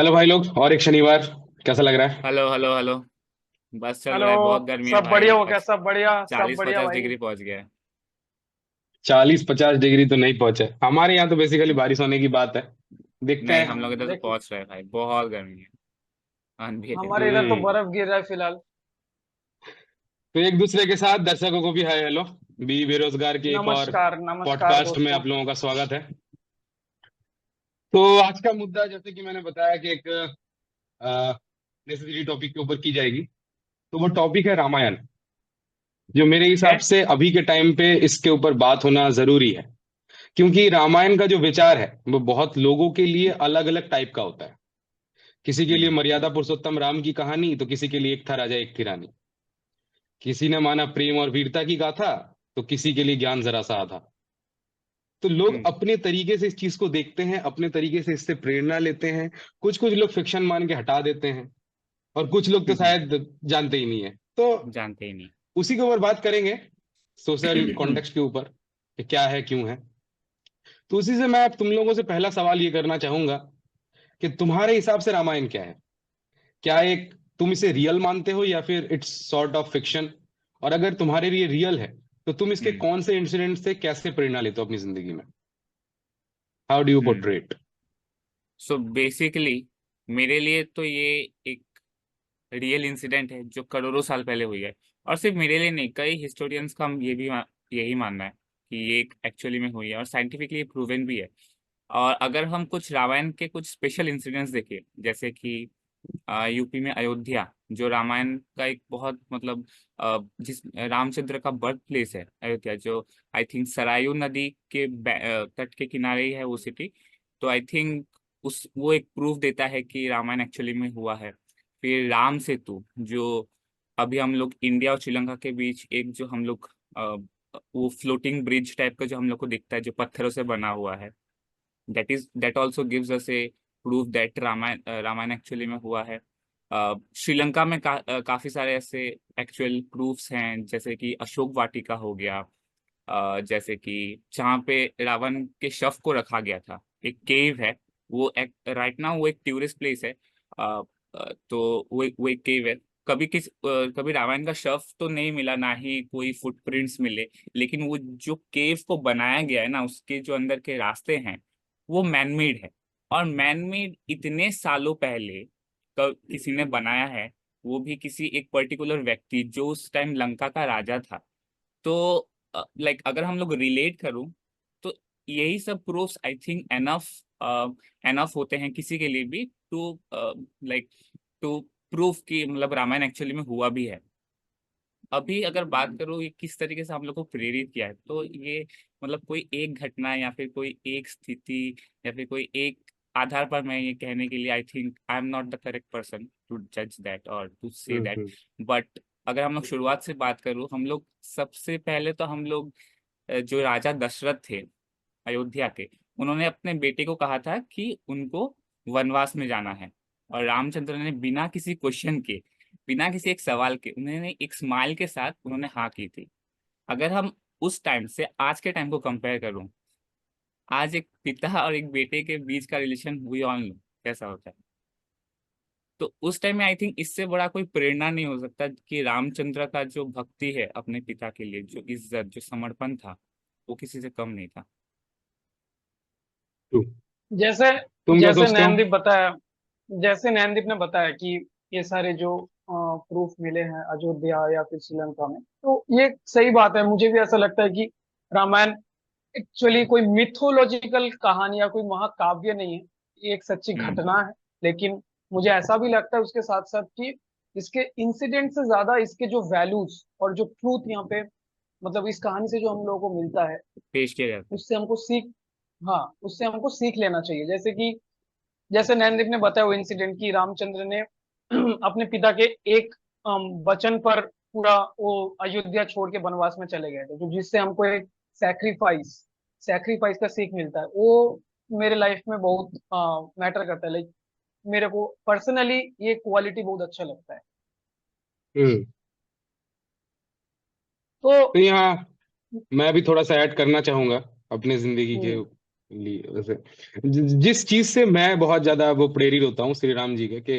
Hello भाई लोग, और एक शनिवार कैसा लग रहा है? Hello hello hello. बस चल हेलो। रहा है, बहुत गर्मी है सब बढ़िया भाई। हो गया? सब बढ़िया, सब चालीस बढ़िया पचास भाई। डिग्री पहुंच गया है। 40-50 डिग्री तो नहीं पहुंचे हमारे यहाँ, तो बेसिकली बारिश होने की बात है। देखते नहीं, हम लोग हैं। इधर तो देखिए, पहुंच रहे हैं भाई, बहुत गर्मी है। हमारे इधर तो अनबिलीवेबल। बर्फ गिर रहा है फिलहाल। तो एक दूसरे के साथ दर्शकों को भी हाय हेलो। बी बेरोजगार के एक और नमस्कार नमस्कार पॉडकास्ट में दोस्तों। आप लोगों का स्वागत है। तो आज का मुद्दा, जैसे कि मैंने बताया, कि एक नेसेसरी टॉपिक के ऊपर की जाएगी। तो वो टॉपिक है रामायण, जो मेरे है। हिसाब से अभी के टाइम पे इसके ऊपर बात होना जरूरी है। क्योंकि रामायण का जो विचार है वो बहुत लोगों के लिए अलग अलग टाइप का होता है। किसी के लिए हम्म। मर्यादा पुरुषोत्तम राम की कहानी, तो किसी के लिए एक था राजा एक थी रानी। किसी ने माना प्रेम और वीरता की गाथा, तो किसी के लिए ज्ञान जरा सा आधा। तो लोग हम्म। अपने तरीके से इस चीज को देखते हैं, अपने तरीके से इससे प्रेरणा लेते हैं। कुछ कुछ लोग फिक्शन मान के हटा देते हैं, और कुछ लोग तो शायद जानते ही नहीं है। तो जानते ही नहीं। उसी के ऊपर बात करेंगे, सोशल कॉन्टेक्स्ट के ऊपर, कि क्या है क्यों है। तो उसी से मैं तुम लोगों से पहला सवाल ये करना चाहूंगा कि तुम्हारे हिसाब से रामायण क्या है? क्या एक, तुम इसे रियल मानते हो या फिर इट्स सॉर्ट ऑफ फिक्शन? और अगर तुम्हारे लिए रियल है, तो तुम इसके हम्म। कौन से इंसिडेंट से कैसे प्रेरणा लेते हो अपनी जिंदगी में? How do you hmm. Portrait? So basically मेरे लिए तो ये एक रियल इंसिडेंट है जो करोड़ों साल पहले हुई है। और सिर्फ मेरे लिए नहीं, कई हिस्टोरियंस का हम यही मानना है कि ये एक्चुअली में हुई है और साइंटिफिकली प्रूवन भी है। और अगर हम कुछ रामायण के कुछ स्पेशल इंसिडेंट्स देखें, जैसे कि यूपी में अयोध्या, जो रामायण का एक बहुत मतलब जिस रामचंद्र का बर्थ प्लेस है अयोध्या, जो आई थिंक सरायू नदी के तट के किनारे ही है वो सिटी। तो आई थिंक उस वो एक प्रूफ देता है कि रामायण एक्चुअली में हुआ है। फिर राम सेतु, जो अभी हम लोग इंडिया और श्रीलंका के बीच एक जो हम लोग वो फ्लोटिंग ब्रिज टाइप का जो हम लोग को दिखता है, जो पत्थरों से बना हुआ है, that also gives us a proof that Ramayana actually में हुआ है। श्रीलंका में काफी सारे ऐसे एक्चुअल प्रूफ्स हैं, जैसे कि अशोक वाटिका हो गया। जैसे कि जहाँ पे रावण के शव को रखा गया था, एक केव है। वो राइट नाउ वो एक टूरिस्ट प्लेस है। तो वो एक केव है। कभी रावण का शव तो नहीं मिला, ना ही कोई फुटप्रिंट्स मिले। लेकिन वो जो केव को बनाया गया है ना, उसके जो अंदर के रास्ते हैं, वो मैनमेड है। और मैनमेड इतने सालों पहले किसी ने बनाया है, वो भी किसी एक पर्टिकुलर व्यक्ति जो उस टाइम लंका का राजा था। तो लाइक अगर हम लोग रिलेट करूं, तो यही सब proofs I think enough enough होते हैं किसी के लिए भी टू लाइक टू प्रूफ कि मतलब रामायण एक्चुअली में हुआ भी है। अभी अगर बात करूँ ये किस तरीके से हम लोग को प्रेरित किया है, तो ये मतलब कोई एक घटना या फिर कोई एक स्थिति या फिर कोई एक आधार पर मैं ये कहने के लिए I think I am not the correct person to जज दैट और to say that. Hmm. But अगर हम लोग शुरुआत से बात करूँ, हम लोग सबसे पहले तो हम लोग जो राजा दशरथ थे अयोध्या के, उन्होंने अपने बेटे को कहा था कि उनको वनवास में जाना है। और रामचंद्र ने बिना किसी क्वेश्चन के, बिना किसी एक सवाल के, उन्होंने एक स्माइल के साथ उन्होंने हाँ की थी। अगर हम उस टाइम से आज के टाइम को कंपेयर करूं, आज एक पिता और एक बेटे के बीच का रिलेशन हुई ऑन लो कैसा होता है। तो उस टाइम में आई थिंक इससे बड़ा कोई प्रेरणा नहीं हो सकता कि रामचंद्र का जो भक्ति है अपने पिता के लिए, जो इज्जत, जो समर्पण था, वो किसी से कम नहीं था। True। तो जैसे तुम क्या तुम जैसे क्या सोचते हो? सोचते हो? जैसे नैनदीप ने बताया कि ये सारे जो प्रूफ मिले हैं अयोध्या या फिर श्रीलंका में, तो ये सही बात है। मुझे भी ऐसा लगता है कि रामायण एक्चुअली कोई मिथोलॉजिकल कहानी या कोई महाकाव्य नहीं है। ये एक सच्ची घटना है। लेकिन मुझे ऐसा भी लगता है उसके साथ साथ कि इसके इंसिडेंट से ज्यादा इसके जो वैल्यूज और जो ट्रूथ यहाँ पे, मतलब इस कहानी से जो हम लोगों को मिलता है, पेश किया जाता है। उससे हमको सीख, हाँ, उससे हमको सीख लेना चाहिए। जैसे कि जैसे नैनदीप ने बताया वो इंसिडेंट की रामचंद्र ने अपने पिता के एक वचन पर पूरा वो अयोध्या छोड़ के वनवास में चले गए थे, तो जिससे हमको एक सैक्रिफाइस सैक्रिफाइस का सीख मिलता है। वो मेरे लाइफ में बहुत मैटर करता है। लाइक मेरे को पर्सनली ये क्वालिटी बहुत अच्छा लगता है। हम्म। तो तो यहाँ मैं भी थोड़ा सा ऐड करना चाहूंगा अपने जिंदगी के हम्म जिस चीज से मैं बहुत ज्यादा वो प्रेरित होता हूँ श्री राम जी के, कि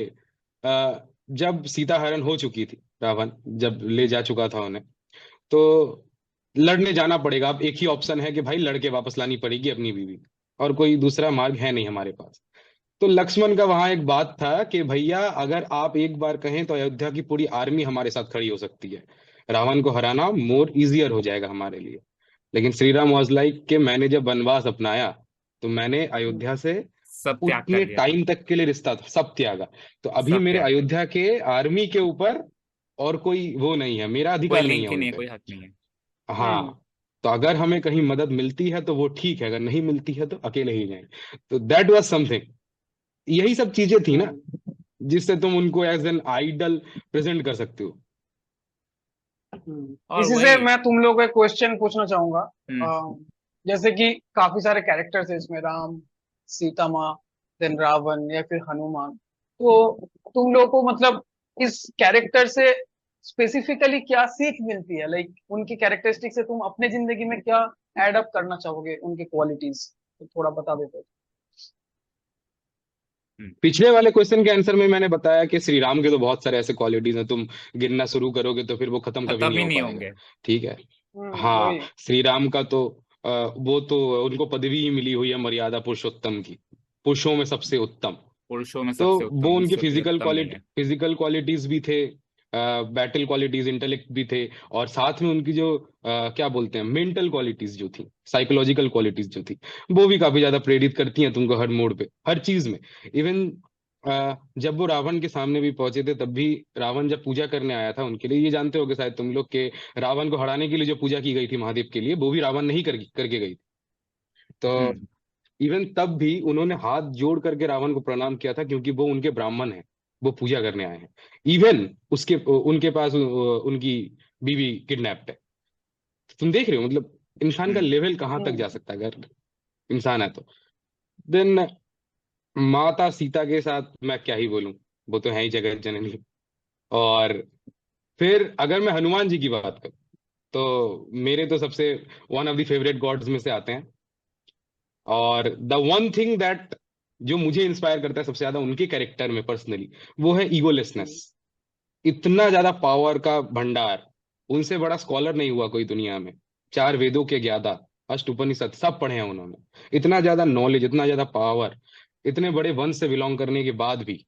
जब सीता हरण हो चुकी थी, रावण जब ले जा चुका था उन्हें, तो लड़ने जाना पड़ेगा। अब एक ही ऑप्शन है कि भाई लड़के वापस लानी पड़ेगी अपनी बीवी, और कोई दूसरा मार्ग है नहीं हमारे पास। तो लक्ष्मण का वहां एक बात था कि भैया अगर आप एक बार कहें तो अयोध्या की पूरी आर्मी हमारे साथ खड़ी हो सकती है, रावण को हराना मोर इजियर हो जाएगा हमारे लिए। लेकिन श्री राम वॉज लाइक कि मैंने जब वनवास अपनाया तो मैंने अयोध्या से सब त्याग कर उतने दिया, टाइम तक के लिए रिश्ता था, सब त्यागा। तो अभी सब मेरे त्याग कर दिया। अयोध्या के आर्मी के ऊपर और कोई वो नहीं है, मेरा कोई अधिकार नहीं है लिंक ही नहीं है, उनपे। कोई हक नहीं है। हम्म। हाँ। तो अगर हमें कहीं मदद मिलती है तो वो ठीक है, अगर नहीं मिलती है तो अकेले ही जाएं। तो दैट वाज समथिंग। यही सब चीजें थी ना, हम्म। जिससे तुम उनको एज एन आइडल प्रेजेंट कर सकते हो। और इसी से वही। मैं तुम लोग को एक क्वेश्चन पूछना चाहूंगा। हम्म। जैसे कि काफी सारे कैरेक्टर्स है इसमें, राम, सीता माँ, देन रावण या फिर हनुमान। तो तुम लोग को मतलब इस कैरेक्टर से स्पेसिफिकली क्या सीख मिलती है? लाइक उनकी कैरेक्टरिस्टिक से तुम अपने जिंदगी में क्या एड अप करना चाहोगे, उनकी क्वालिटीज तो थोड़ा बता देते हो। हम्म। पिछले वाले क्वेश्चन के आंसर में मैंने बताया कि श्री राम के तो बहुत सारे ऐसे क्वालिटीज हैं, तुम गिनना शुरू करोगे तो फिर वो खत्म कभी खत्म नहीं ही हो नहीं पाएगा। होंगे। ठीक है। हाँ, वही। श्री राम का तो वो तो उनको पदवी ही मिली हुई है मर्यादा पुरुषोत्तम की, पुरुषों में सबसे उत्तम। पुरुषों में तो सबसे वो उत्तम, उनकी उससे कोई उत्तम नहीं है। फिजिकल क्वालिटीज भी थे, बैटल क्वालिटीज, इंटेलेक्ट भी थे, और साथ में उनकी जो क्या बोलते हैं मेंटल क्वालिटीज जो थी, साइकोलॉजिकल क्वालिटीज जो थी, वो भी काफी ज्यादा प्रेरित करती हैं तुमको हर मोड़ पे, हर चीज में। इवन जब वो रावण के सामने भी पहुंचे थे तब भी, रावण जब पूजा करने आया था उनके लिए, ये जानते होगे शायद तुम लोग के, रावण को हराने के लिए जो पूजा की गई थी महादेव के लिए, वो भी रावण नहीं करके गई। तो हम्म। इवन तब भी उन्होंने हाथ जोड़ करके रावण को प्रणाम किया था, क्योंकि वो उनके ब्राह्मण हैं, वो पूजा करने आए हैं। इवन उसके उनके पास उनकी बीवी किडनैप्ड है। तुम देख रहे हो मतलब इंसान का हम्म। लेवल कहाँ तक हम्म। जा सकता है अगर इंसान है तो। देन माता सीता के साथ मैं क्या ही बोलूं, वो तो है ही जगत जननी। और फिर अगर मैं हनुमान जी की बात करूं, तो मेरे तो सबसे one of the favourite gods में से आते हैं। और द वन थिंग दैट जो मुझे इंस्पायर करता है सबसे ज्यादा उनके कैरेक्टर में पर्सनली, वो है ईगोलेसनेस। इतना ज्यादा पावर का भंडार, उनसे बड़ा स्कॉलर नहीं हुआ कोई दुनिया में। चार वेदों के ज्ञाता, अष्ट उपनिषद सब पढ़े हैं उन्होंने। इतना ज्यादा नॉलेज, इतना ज्यादा पावर, इतने बड़े वंश से बिलोंग करने के बाद भी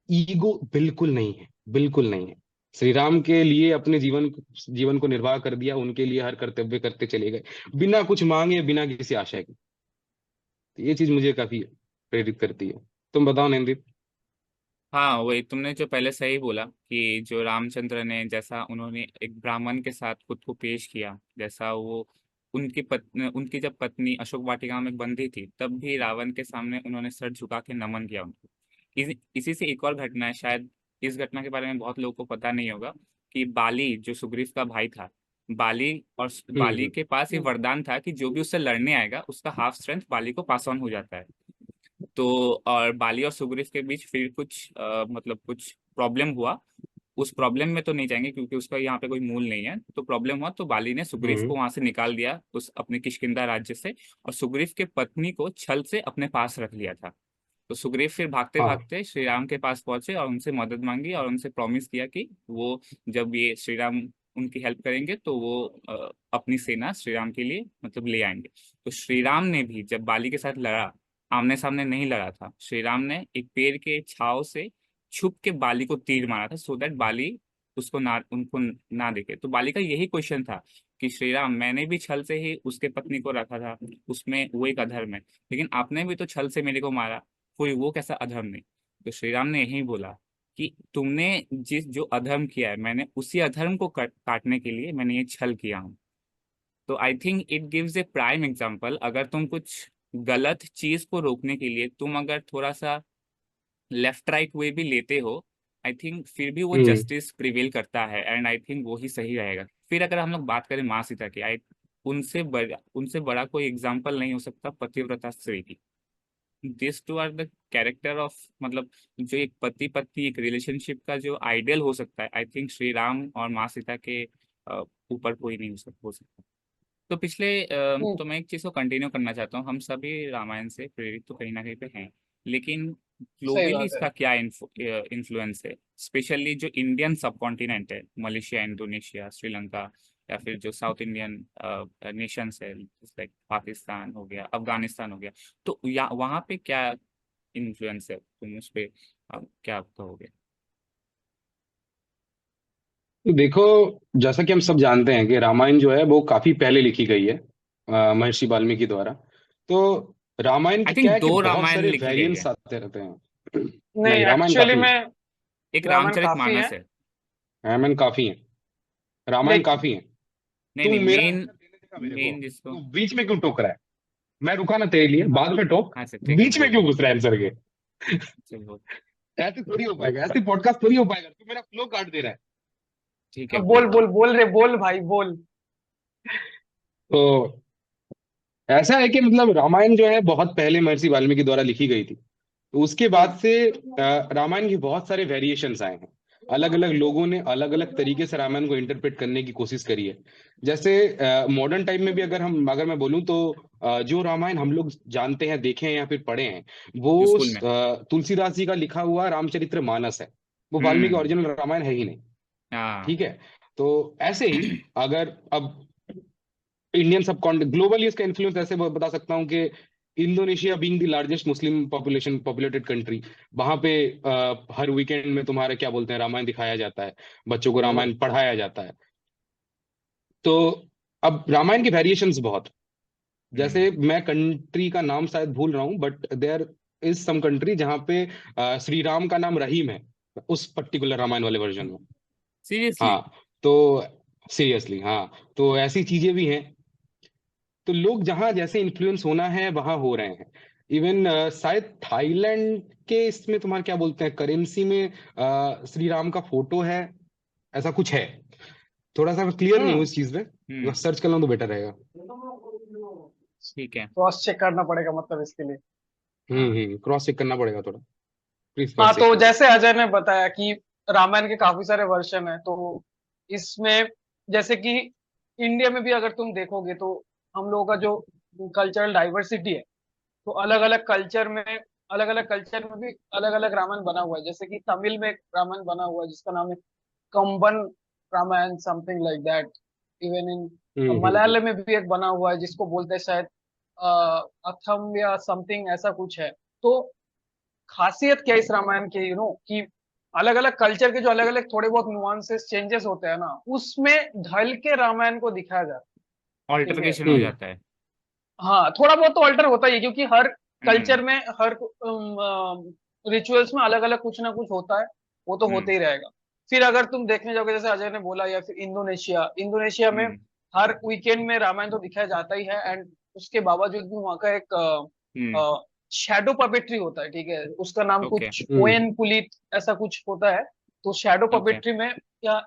ईगो बिल्कुल नहीं है, बिल्कुल नहीं है। श्री राम के लिए अपने जीवन को निर्वाह कर दिया, उनके लिए हर कर्तव्य करते चले गए, बिना कुछ मांगे, बिना किसी आशा के। तो ये चीज मुझे काफी प्रेरित करती है। तुम बताओ नंदित। हाँ, वही तुमने जो पहले सही बोला कि जो रामचंद्र ने, जैसा उन्होंने एक ब्राह्मण के साथ खुद को पेश किया, जैसा वो उनकी जब पत्नी अशोक वाटिका में बंधी थी तब भी रावण के सामने उन्होंने सर झुका के नमन किया उनको। इसी से एक और घटना है, शायद इस घटना के बारे में बहुत लोगों को पता नहीं होगा, कि बाली जो सुग्रीव का भाई था, बाली, और बाली हम्म। के पास ये वरदान था कि जो भी उससे लड़ने आएगा उसका हाफ स्ट्रेंथ बाली को पास ऑन हो जाता है। तो और बाली और सुग्रीव के बीच फिर कुछ मतलब कुछ प्रॉब्लम हुआ। उस प्रॉब्लम में तो नहीं जाएंगे क्योंकि उसका यहाँ पे कोई मूल नहीं है। तो प्रॉब्लम हुआ तो बाली ने सुग्रीव हम्म। को वहां से निकाल दिया, उस अपने किष्किंधा राज्य से, और सुग्रीव के पत्नी को छल से अपने पास रख लिया था। तो सुग्रीव फिर भागते हाँ। भागते श्री राम के पास पहुंचे और उनसे मदद मांगी और उनसे प्रॉमिस किया कि वो, जब ये श्री राम उनकी हेल्प करेंगे तो वो अपनी सेना श्री राम के लिए मतलब ले आएंगे। तो श्री राम ने भी जब बाली के साथ लड़ा, आमने सामने नहीं लड़ा था, श्री राम ने एक पेड़ के छाव से छुप के बाली को तीर मारा था, सो दैट बाली उसको ना उनको ना देखे। तो बाली का यही क्वेश्चन था कि श्री राम, मैंने भी छल से ही उसके पत्नी को रखा था, उसमें वो एक अधर्म है, लेकिन आपने भी तो छल से मेरे को मारा, कोई वो कैसा अधर्म नहीं। तो श्री राम ने यही बोला कि तुमने जिस जो अधर्म किया है, मैंने उसी अधर्म को काटने के लिए मैंने ये छल किया हूँ। तो I think it gives A prime example, अगर तुम कुछ गलत चीज को रोकने के लिए तुम अगर थोड़ा सा लेफ्ट राइट वे भी लेते हो, आई थिंक फिर भी वो हम्म। जस्टिस प्रिवेल करता है, एंड आई थिंक वो ही सही रहेगा। फिर अगर हम लोग बात करें माँ सीता की, आई उनसे बड़ा कोई एग्जाम्पल नहीं हो सकता पतिव्रता स्त्री की। This two are the character of, मतलब जो एक पति पत्नी एक रिलेशनशिप का जो आइडियल हो सकता है, आई थिंक श्री राम और माँ सीता के ऊपर कोई नहीं हो सकता। तो पिछले हम्म, तो मैं एक चीज को कंटिन्यू करना चाहता हूँ। हम सभी रामायण से प्रेरित तो कहीं ना कहीं पे हैं, लेकिन सही ग्लोबली बात है। इसका क्या इन्फ्लुएंस है, स्पेशली जो इंडियन सब कॉन्टिनेंट है, मलेशिया, इंडोनेशिया, श्रीलंका, या फिर जो साउथ इंडियन नेशंस है, लाइक पाकिस्तान हो गया, अफगानिस्तान हो गया, तो या वहाँ पे क्या इन्फ्लुएंस है, तुम उस पे क्या कहोगे? तो देखो, जैसा कि हम सब जानते हैं कि रामायण जो है वो काफी पहले लिखी गई है महर्षि वाल्मीकि द्वारा। तो रामायण आई के क्या थिंक है कि दो बहुत रामायण सारे लिखी गई वेरिएंट्स है। आते रहते हैं। नहीं, नहीं, रामायण एक्चुअली काफी है। में एक रामायण रामचरित काफी है। मानस है। रामायण काफी है। रामायण देख, काफी है। नहीं तू नहीं, मेरा मेन आंसर देने देगा मेरे को? मेन जिसको। तू बीच में क्यों टोक रहा है? मैं रुका ना तेरे लिए, बाद में टोक। हाँ सर, ठीक है, बीच में बोल क्यों बोल। घुस रहा है आंसर के? चल बोल। ऐसे थोड़ी हो पाएगा, ऐसे पॉडकास्ट थोड़ी हो पाएगा। तू मेरा फ्लो काट दे रहा है। ठीक है, अब बोल बोल बोल। बोल बोल रे, बोल भाई बोल। तो ऐसा है कि मतलब रामायण जो है बहुत पहले महर्षि वाल्मीकि द्वारा लिखी गई थी। तो उसके हम्म, बाद से रामायण के बहुत सारे वेरिएशंस आए हैं। अलग अलग लोगों ने अलग अलग तरीके से रामायण को इंटरप्रेट करने की कोशिश करी है। जैसे मॉडर्न टाइम में भी अगर मैं बोलूँ तो जो रामायण हम लोग जानते हैं, देखे हैं या फिर पढ़े हैं, जो वो स्कूल में। तुलसीदास जी का लिखा हुआ रामचरित्र मानस है। वो वाल्मीकि हम्म। ओरिजिनल रामायण है ही नहीं। हाँ। ठीक है। तो ऐसे ही अगर अब इंडियन सब ग्लोबली इसका इन्फ्लुएंस ऐसे बता सकता हूँ कि Indonesia being the largest Muslim population populated country, वहां पे हर वीकेंड में तुम्हारा क्या बोलते हैं, रामायण दिखाया जाता है। बच्चों को हम्म, रामायण पढ़ाया जाता है। तो अब रामायण के वेरिएशंस बहुत, हम्म। जैसे मैं कंट्री का नाम शायद भूल रहा हूँ, but there is some country जहाँ पे श्री राम का नाम रहीम है, उस पर्टिकुलर रामायण वाले वर्जन में। सीरियसली? हाँ। तो सीरियसली, हाँ। तो ऐसी चीजें भी हैं। तो लोग जहां जैसे इन्फ्लुएंस होना है वहां हो रहे हैं। इवन शायद थाईलैंड के इसमें तुम्हारा क्या बोलते हैं, करेंसी में श्री राम का फोटो है, ऐसा कुछ है। थोड़ा सा क्लियर नहीं हूँ हम्म। इस चीज पे, हम्म। सर्च कर लो तो बेटर रहेगा। ठीक है। क्रॉस चेक करना पड़ेगा मतलब इसके लिए। हाँ। क्रॉस चेक करना पड़ेगा थोड़ा। प्लीज हाँ, क्रॉस चेक तो करो। जैसे अजय ने बताया कि रामायण के काफी सारे वर्जन है, तो इसमें जैसे कि इंडिया में भी अगर तुम देखोगे तो हम लोगों का जो कल्चरल डाइवर्सिटी है, तो अलग अलग कल्चर में भी अलग अलग रामायण बना हुआ है। जैसे कि तमिल में एक रामायण बना हुआ है जिसका नाम है Kamban Ramayan, something like that. Even in hmm. Malayalam में भी एक बना हुआ है जिसको बोलते हैं शायद अथम या समथिंग ऐसा कुछ है। तो खासियत क्या है इस रामायण की, कि अलग अलग कल्चर के जो अलग अलग थोड़े बहुत नुआंसेस चेंजेस होते हैं ना, उसमें ढल के रामायण को दिखाया जाता है। ठीक है। ऑल्टरकेशन हो हम्म जाता है। हाँ, थोड़ा बहुत तो अल्टर होता ही है, क्योंकि हर हम्म। कल्चर में हर रिचुअल्स में अलग अलग कुछ ना कुछ होता है। वो तो होते हम्म। ही रहेगा। फिर अगर तुम देखने जाओगे, जैसे अजय ने बोला, या फिर इंडोनेशिया इंडोनेशिया में हम्म। हर वीकेंड में रामायण तो दिखाया जाता ही है। एंड उसके बावजूद भी वहाँ का हम्म। एक शैडो पपेट्री होता है। ठीक है, उसका नाम ओके। कुछ हम्म ओएन पुलित ऐसा कुछ होता है। तो शैडो ओके। पपेट्री में या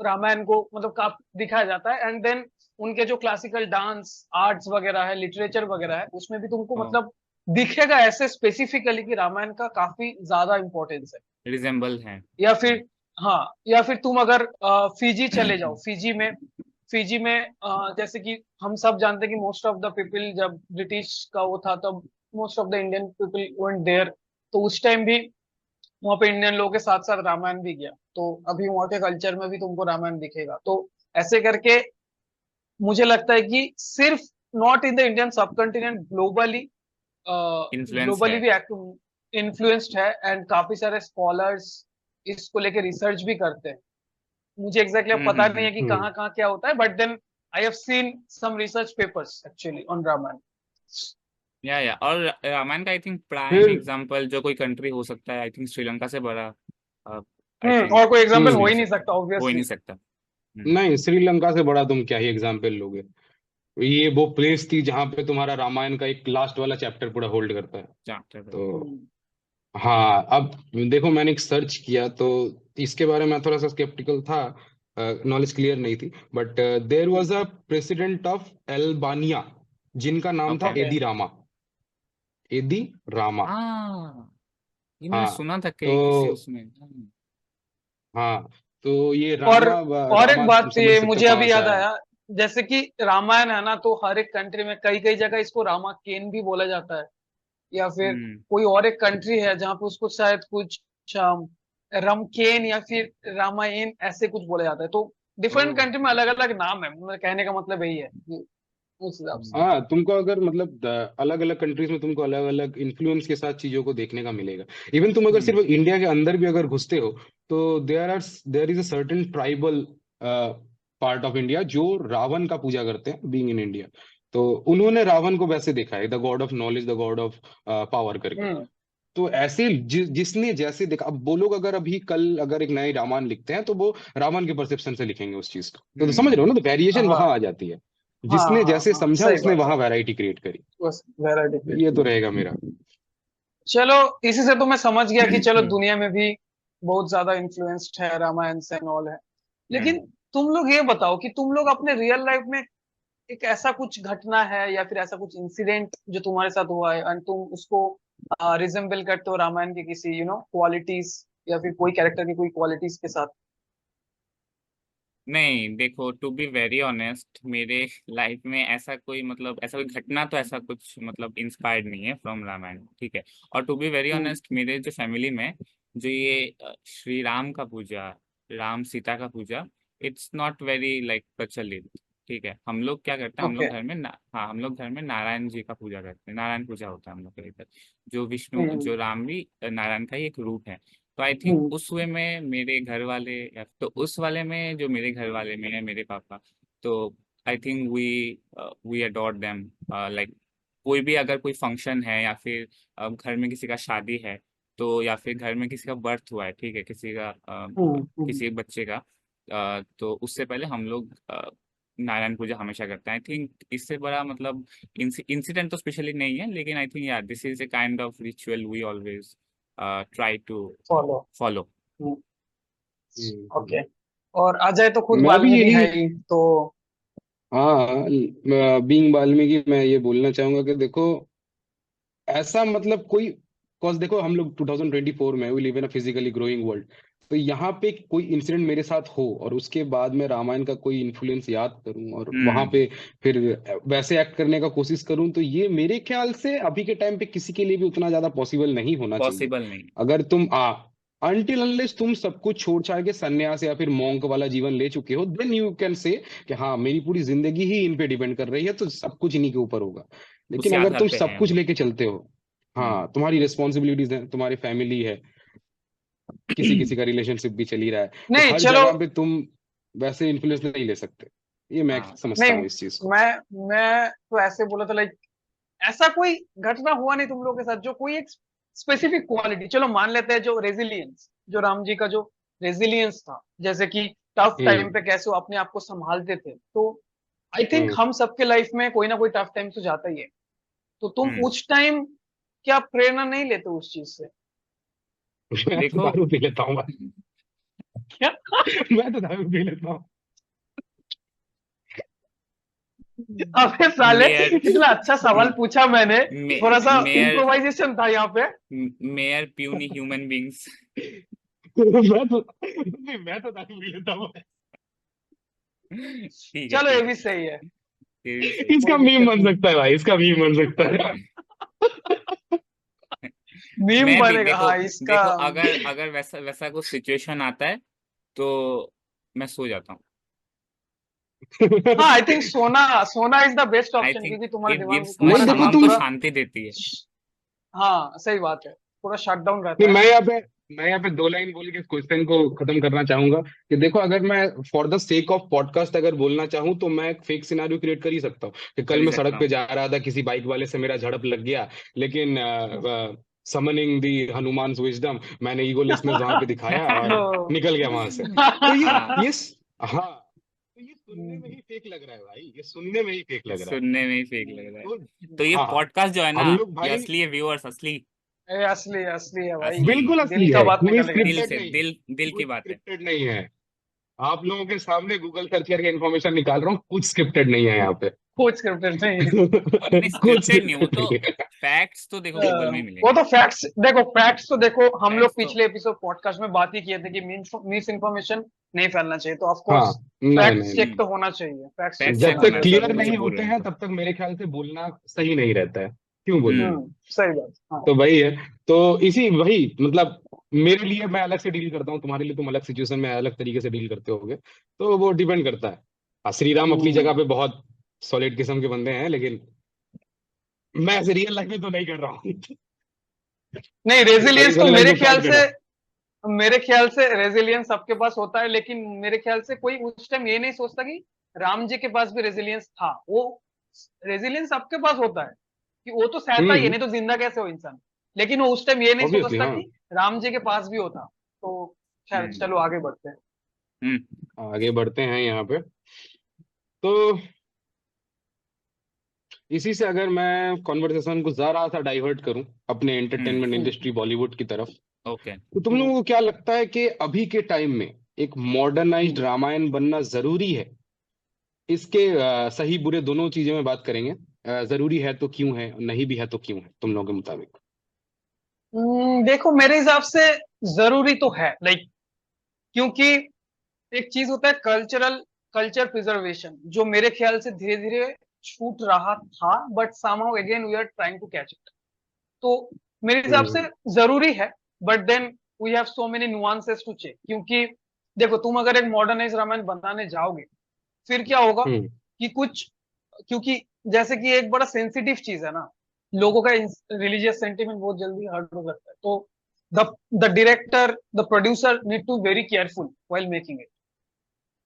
रामायण को मतलब काफ दिखाया जाता है। एंड देन उनके जो क्लासिकल डांस आर्ट्स वगैरह है, लिटरेचर वगैरह है, उसमें भी तुमको ओ, मतलब दिखेगा ऐसे स्पेसिफिकली कि रामायण का काफी ज्यादा इंपॉर्टेंस है। रिजेंबल है। या फिर, हाँ, या फिर तुम अगर फिजी चले जाओ, फिजी में जैसे कि हम सब जानते हैं कि मोस्ट ऑफ द पीपल, जब ब्रिटिश का वो था तब most of the Indian people went there. तो उस टाइम भी वहाँ पे इंडियन लोगों के साथ साथ रामायण भी गया। तो अभी वहाँ के कल्चर में भी तुमको रामायण दिखेगा। तो ऐसे करके मुझे लगता है कि सिर्फ नॉट इन द इंडियन सब कॉन्टिनेंट, ग्लोबली इन्फ्लुएंस है। ग्लोबली भी इन्फ्लुएंस्ड है। एंड काफी सारे स्कॉलर्स इसको लेके रिसर्च भी करते हैं। मुझे एग्जैक्टली अब पता नहीं है कि हम्म। कहाँ कहाँ क्या होता है, but then I have seen some research papers actually on Ramayana. या और रामायण का आई थिंक प्राइम फिर एग्जांपल जो कोई कंट्री हो सकता है, आई थिंक श्रीलंका से बड़ा, आई थिंक और कोई एग्जांपल कुछ हो भी हो ही नहीं सकता है। सकता हो ही ऑब्वियसली। नहीं सकता। नहीं, श्रीलंका से बड़ा तुम क्या ही एग्जाम्पल लोगे। ये वो प्लेस थी जहां पे तुम्हारा रामायण का एक लास्ट वाला चैप्टर पूरा होल्ड करता है। चैप्टर। तो हाँ, अब देखो, मैंने एक सर्च किया तो इसके बारे में थोड़ा सा स्केप्टिकल था, नॉलेज क्लियर नहीं थी। But there was a president of Albania जिनका नाम था ओके। ओके। एदी रामा। एदी रामा। हाँ, ये मैंने हाँ। सुना था कि किसी तो उसमें। हाँ, तो ये और रामा और एक रामा बात, समझ ये सकते हो मुझे कहाँ अभी से याद आया है। आया। जैसे कि रामायण है ना, तो हर एक कंट्री में कई कई जगह इसको रामा केन भी बोला जाता है, या फिर हम्म कोई और एक कंट्री है जहाँ पे उसको शायद कुछ रमकेन या फिर रामायण ऐसे कुछ बोला जाता है। तो डिफरेंट हाँ कंट्री में अलग अलग नाम है, मेरे कहने का मतलब यही है कि उस हिसाब से। हम्म हाँ, तुमको अगर मतलब अलग अलग कंट्रीज में तुमको अलग अलग इन्फ्लुएंस के साथ चीजों को देखने का मिलेगा। इवन तुम अगर हम्म सिर्फ इंडिया के अंदर भी अगर घुसते हो, तो there is a certain tribal part of India जो रावण का पूजा करते हैं, बीइंग इन इंडिया। तो उन्होंने रावण को वैसे देखा है, the God of knowledge, the God of power करके। हम्म। तो ऐसे जिसने जैसे देखा, अब वो लोग अगर अभी कल अगर एक नए रामायण लिखते हैं, तो वो रावण के परसेप्शन से लिखेंगे उस चीज को। तो समझ रहे हो ना, तो वेरिएशन हाँ वहां आ जाती है। हाँ जिसने हाँ जैसे हाँ, समझा सही उसने बात है। वहां वैरायटी क्रिएट करी। बस वैरायटी तो ये क्रिएट। तो रहेगा मेरा। चलो, इसी से तो मैं समझ गया कि चलो दुनिया में भी बहुत ज्यादा इन्फ्लुएंस्ड है रामायण से एंड ऑल है। लेकिन हम्म तुम लोग ये बताओ कि तुम लोग अपने रियल लाइफ में एक ऐसा कुछ घटना है या फिर ऐसा कुछ इंसिडेंट जो तुम्हारे साथ हुआ है एंड तुम उसको रिजेम्बल करते हो रामायण के किसी क्वालिटीज या फिर कोई कैरेक्टर की कोई क्वालिटीज के साथ। नहीं, देखो, टू बी वेरी ऑनेस्ट, मेरे लाइफ में ऐसा कोई मतलब ऐसा कोई घटना तो ऐसा कुछ मतलब इंस्पायर्ड नहीं है फ्रॉम रामायण, ठीक है। और to be very hmm. Honest, मेरे जो फैमिली में जो ये श्री राम का पूजा, राम सीता का पूजा, इट्स नॉट वेरी लाइक प्रचलित, ठीक है। हम लोग क्या करते हैं, हम ओके। लोग घर में हाँ, हम लोग घर में नारायण जी का पूजा करते हैं, नारायण पूजा होता है हम लोग के इधर। जो विष्णु, हम्म जो राम भी नारायण का ही एक रूप है। तो आई थिंक हम्म। उस वे में मेरे घर वाले, या तो उस वाले में जो मेरे घर वाले में है, मेरे पापा, तो I think we adore them. Like कोई भी अगर कोई फंक्शन है, या फिर घर में किसी का शादी है, तो या फिर घर में किसी का बर्थ हुआ है, ठीक है, किसी का हम्म। किसी बच्चे का, तो उससे पहले हम लोग नारायण पूजा हमेशा करते हैं। आई थिंक इससे बड़ा मतलब इंसिडेंट तो स्पेशली नहीं है, लेकिन आई थिंक यार this is a kind of ritual we always try to follow. Follow. Okay. और अजय तो खुद मैं भी वाल्मीकि यही, है ही तो। हाँ, बीइंग वाल्मीकि, मैं ये बोलना चाहूंगा कि देखो, ऐसा मतलब कोई, कॉज देखो हम लोग 2024 में we live in a physically growing world. तो यहाँ पे कोई इंसिडेंट मेरे साथ हो और उसके बाद मैं रामायण का कोई इन्फ्लुएंस याद करूं और वहां हम्म पे फिर वैसे एक्ट करने का कोशिश करूं, तो ये मेरे ख्याल से अभी के टाइम पे किसी के लिए भी उतना ज्यादा पॉसिबल नहीं होना चाहिए। पॉसिबल नहीं। अगर तुम अनटिल अनलेस तुम सब कुछ छोड़ छाड़ के सन्यास या फिर मॉन्क वाला जीवन ले चुके हो, देन यू कैन से कि हाँ, मेरी पूरी जिंदगी ही इन पे डिपेंड कर रही है, तो सब कुछ इन्हीं के ऊपर होगा। लेकिन उसी अगर आधार तुम पे सब है हम कुछ लोग। लेके चलते हो, हम्म हाँ, तुम्हारी रिस्पॉन्सिबिलिटीज है, तुम्हारी फैमिली है, किसी किसी का रिलेशनशिप भी चल ही रहा है, तो नहीं हर चलो। जगह पे तुम वैसे इन्फ्लुएंस नहीं ले सकते। ये मैं हाँ समझता नहीं, हूँ इस चीज को। मैं तो ऐसे बोला था लाइक ऐसा कोई घटना हुआ नहीं तुम लोगों के साथ जो कोई एक स्पेसिफिक क्वालिटी, चलो मान लेते हैं जो रेजिलियंस, जो राम जी का जो रेजिलियंस था, जैसे कि टफ टाइम हम्म पे कैसे वो अपने आप को संभालते थे। तो आई थिंक हम्म। हम सबके लाइफ में कोई ना कोई टफ टाइम तो जाता ही है। तो तुम हम्म उस टाइम क्या प्रेरणा नहीं लेते उस चीज से? मैं तो देखो, दारू पी लेता हूँ भाई। क्या? मैं तो दारू पी लेता हूँ। अबे साले, मेयर इतना अच्छा सवाल पूछा मैंने, थोड़ा सा मेयर इम्प्रोवाइजेशन था यहाँ पे। Mayor puny human beings. मैं तो दारू पी लेता हूँ। ठीक है, चलो ये ठीक है, भी सही है, ये भी सही इसका कोई मीम दिक्कत बन नहीं। सकता है भाई, इसका मीम बन सकता है। मीम मैं भी बनेगा, देखो, हाँ इसका। अगर अगर वैसा वैसा कुछ सिचुएशन आता है, तो मैं सो जाता हूँ। हाँ आई थिंक सोना, सोना is the best I option, think क्योंकि तुम्हारे इट दिमाग में गिव्स नहीं तुम्हारा देखो दिमाग हमको तुम, पूरा। शांति देती है। हाँ सही बात है, पूरा शट डाउन नहीं, रहता है। मैं यहाँ पे दो लाइन बोल के क्वेश्चन को खत्म करना चाहूंगा कि देखो, अगर मैं for the sake of podcast अगर बोलना चाहूँ, तो मैं एक फेक सिनारियो क्रिएट कर ही सकता हूँ कि कर कल ही मैं सकता सड़क पे हूँ। जा रहा था, किसी बाइक वाले से मेरा झड़प लग गया, लेकिन समनिंग दी हनुमान विजडम, मैंने ईगोलेसनेस वहां पे दिखाया और तो निकल गया वहां से। तो हाँ, हाँ, तो ये सुनने में ही फेक लग रहा है भाई, ये सुनने में ही फेक लग रहा है। सुनने में ही फेक लग रहा है। तो तो ये हाँ, पॉडकास्ट जो है ना, हम लोग ये भाई असली है व्यूअर्स, असली। ये असली असली है भाई, असली बिल्कुल दिल असली का है, बात कोई निकलेगा दिल इससे। स्क्रिप्टेड से, नहीं है, दिल दिल कोई की बात है। स्क्रिप्टेड नहीं है। आप लोगों के सामने गूगल सर्च करके इन्फॉर्मेशन निकाल रहा हूँ, कुछ स्क्रिप्टेड नहीं है यहाँ पे। कुछ स्क्रिप्टेड नहीं है। नहीं, कुछ स्क्रिप्टेड नहीं, वो स्क्रिप्टेड तो नहीं है। फैक्ट्स तो देखो गूगल में ही वो मिलेंगे। तो फैक्ट्स तो देखो, हम लोग फैक्ट्स तो पिछले एपिसोड पॉडकास्ट में बात ही किए थे कि मिस इन्फॉर्मेशन नहीं फैलना चाहिए, तो ऑफ हाँ, कोर्स नहीं फैक्ट्स नहीं चेक हम्म तो होना चाहिए, फैक्ट्स चेक फैक्ट तो जब चेक होना तक होना चाहिए चाहिए क्लियर वो जो नहीं जरूरी है। बोल होते रहे हैं हैं तो। तब तक मेरे ख्याल से बोलना सही नहीं रहता है, क्यों बोलूं। सही बात, हाँ। तो वही है। तो इसी वही मतलब मेरे लिए मैं अलग से डील करता हूँ, तुम्हारे लिए तुम अलग सिचुएशन में अलग तरीके से डील करते होगे, तो वो डिपेंड करता है। हाँ, श्री राम अपनी हम्म, जगह पे बहुत सॉलिड किस्म के बंदे हैं, लेकिन मैं ऐसे रियल लाइफ में तो नहीं कर रहा हूँ। नहीं, मेरी रेजिलियंस तो रियल लाइफ में पार्ट करना। मेरे ख्याल से रेजिलियंस सबके पास होता है, लेकिन मेरे ख्याल से कोई उस टाइम ये नहीं सोचता कि राम जी के पास भी रेजिलियंस था। वो रेजिलियंस सबके पास होता है कि वो तो सहता ही है, हम्म, नहीं तो जिंदा कैसे हो इंसान। लेकिन वो उस टाइम ये नहीं ऑब्वियसली सोचता हाँ। कि राम जी के पास भी होता। तो खैर, हम्म चलो आगे बढ़ते हैं। हम्म आगे बढ़ते हैं यहाँ पे। तो इसी से अगर मैं कॉन्वर्सेशन को जरा सा डाइवर्ट करूं अपने हम्म एंटरटेनमेंट हम्म इंडस्ट्री बॉलीवुड की तरफ, ओके। तो तुम हम्म लोगों को क्या लगता है कि अभी के टाइम में एक मॉडर्नाइज्ड हम्म रामायण बनना जरूरी है? इसके सही बुरे दोनों चीजें में बात करेंगे। जरूरी है तो क्यों है, नहीं भी है तो क्यों है तुम लोगों के मुताबिक? देखो, मेरे हिसाब से जरूरी तो है, लाइक, क्योंकि एक चीज होता है कल्चर प्रिजर्वेशन, जो मेरे ख्याल से धीरे धीरे छूट रहा था, but somehow again we are trying to catch it. तो मेरे हिसाब से हम्म जरूरी है, but then we have so many nuances to check. क्योंकि देखो, तुम अगर एक मॉडर्नाइज रामायण बनाने जाओगे, फिर क्या होगा हम्म कि कुछ, क्योंकि जैसे कि एक बड़ा सेंसिटिव चीज है ना, लोगों का रिलीजियस सेंटिमेंट बहुत जल्दी हर्ट हो सकता है। तो the the director, the producer need to very careful while making it,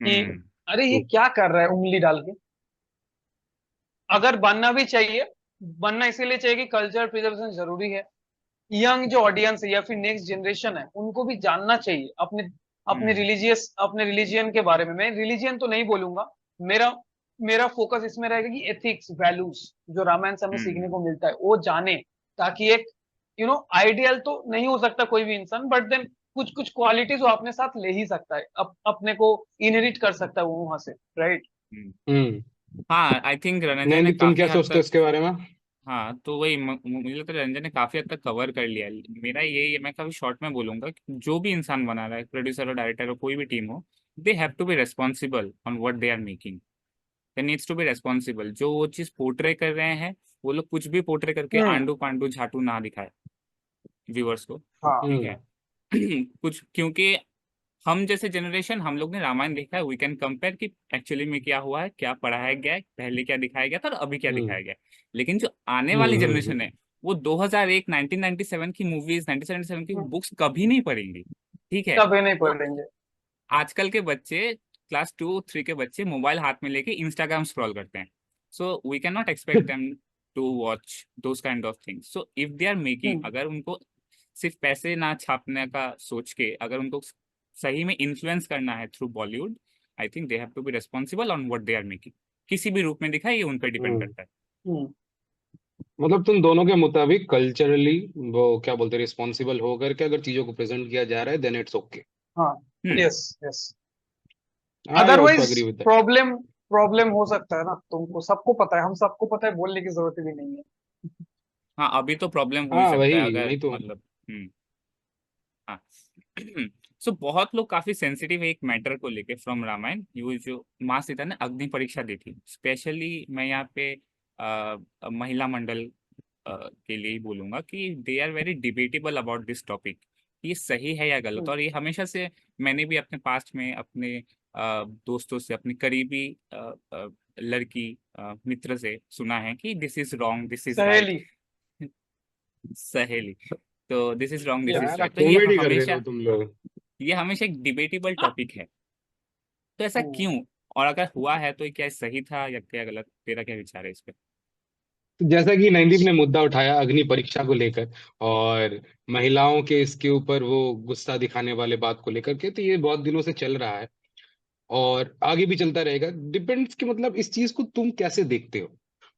कि हम्म अरे ये क्या कर रहा है उंगली डाल के। अगर बनना भी चाहिए, बनना इसीलिए चाहिए कि कल्चर प्रिजर्वेशन जरूरी है। यंग जो ऑडियंस है या फिर नेक्स्ट जनरेशन है, उनको भी जानना चाहिए अपने हम्म अपने रिलीजियन के बारे में। मैं रिलीजियन तो नहीं बोलूंगा, मेरा मेरा फोकस इसमें रहेगा कि एथिक्स, वैल्यूज जो रामायण से हमें सीखने हम्म को मिलता है वो जाने, ताकि एक आइडियल तो नहीं हो सकता कोई भी इंसान, बट देन कुछ कुछ क्वालिटीज वो अपने साथ ले ही सकता है, अपने को इनहेरिट कर सकता है वो वहां से, राइट। हम्म। हम्म। हाँ, आई थिंक रंजन ने नैनदीप, तुम काफी क्या हद सोचते हो तक। इसके बारे में? हाँ, तो वही मुझे लगता है रंजन ने काफी हद तक कवर कर लिया है। मेरा ये मैं काफी शॉर्ट में बोलूंगा कि जो भी इंसान बना रहा है, प्रोड्यूसर और डायरेक्टर और कोई भी टीम हो, they have to be responsible on what they are making. They needs to be responsible. जो वो चीज पोर्ट्रे कर रहे हैं, वो लोग कुछ भी पोर्ट्रे करके हम्म। आंडू पांडू झाटू ना दिखाए व्यूअर्स को। हाँ। ठीक हम्म है। कुछ, क्योंकि हम जैसे जनरेशन, हम लोग ने रामायण देखा है, वी कैन कंपेयर कि एक्चुअली में क्या हुआ है, क्या पढ़ाया गया है, पहले क्या दिखाया गया था और अभी क्या हम्म दिखाया गया है। लेकिन जो आने वाली हम्म जनरेशन हम्म है, वो 2001 1997 की मूवीज, 1977 की बुक्स कभी नहीं पढ़ेंगी। ठीक है। कभी नहीं तो पढ़ेंगे। आजकल के बच्चे, क्लास 2 3 के बच्चे मोबाइल हाथ में लेके इंस्टाग्राम स्क्रॉल करते हैं। So we can not expect them to watch those kind of things. So if they are making, hmm अगर उनको सिर्फ पैसे ना छापने का सोच के, अगर उनको सही में इन्फ्लुएंस करना है through Bollywood, I think they have to be responsible on what they are making. किसी भी रूप में दिखाए, ये उन पर डिपेंड हम्म। करता है। हम्म मतलब तुम दोनों के मुताबिक कल्चरली वो क्या बोलते हैं, रिस्पॉन्सिबल होकर के अगर चीजों को प्रेजेंट किया जा रहा है, देन इट्स ओके। हाँ। Hmm yes yes. I also otherwise agree with that. Problem problem हो सकता है ना, तुमको सबको पता है, हम सबको पता है, बोलने की जरूरत भी नहीं है। हाँ, अभी तो प्रॉब्लम हो ही हाँ सकता है वही, अगर नहीं तो। मतलब। हाँ। सो बहुत लोग काफी सेंसिटिव है एक मैटर को लेके फ्रॉम रामायण। ये जो माँ सीता ने अग्नि परीक्षा दी थी, स्पेशली मैं यहाँ पे महिला मंडल के लिए ही बोलूंगा कि they are very debatable about this topic. ये सही है या गलत, हम्म और ये हमेशा से मैंने भी अपने पास्ट में अपने दोस्तों से, अपनी करीबी लड़की मित्र से सुना है कि this is wrong, this is right. सहेली। सहेली। तो this is wrong, this is यार राइट। तो कॉमेडी कर रहे हो तुम लोग। ये हमेशा एक डिबेटेबल टॉपिक है। तो ऐसा हम्म। क्यों? और अगर हुआ है तो ये क्या सही था या क्या गलत? तेरा क्या विचार है इस पे? तो जैसा कि नैनदीप ने मुद्दा उठाया अग्नि परीक्षा को लेकर, और महिलाओं के इसके ऊपर वो गुस्सा दिखाने वाले बात को लेकर के, तो ये बहुत दिनों से चल रहा है और आगे भी चलता रहेगा। डिपेंड्स कि मतलब इस चीज को तुम कैसे देखते हो।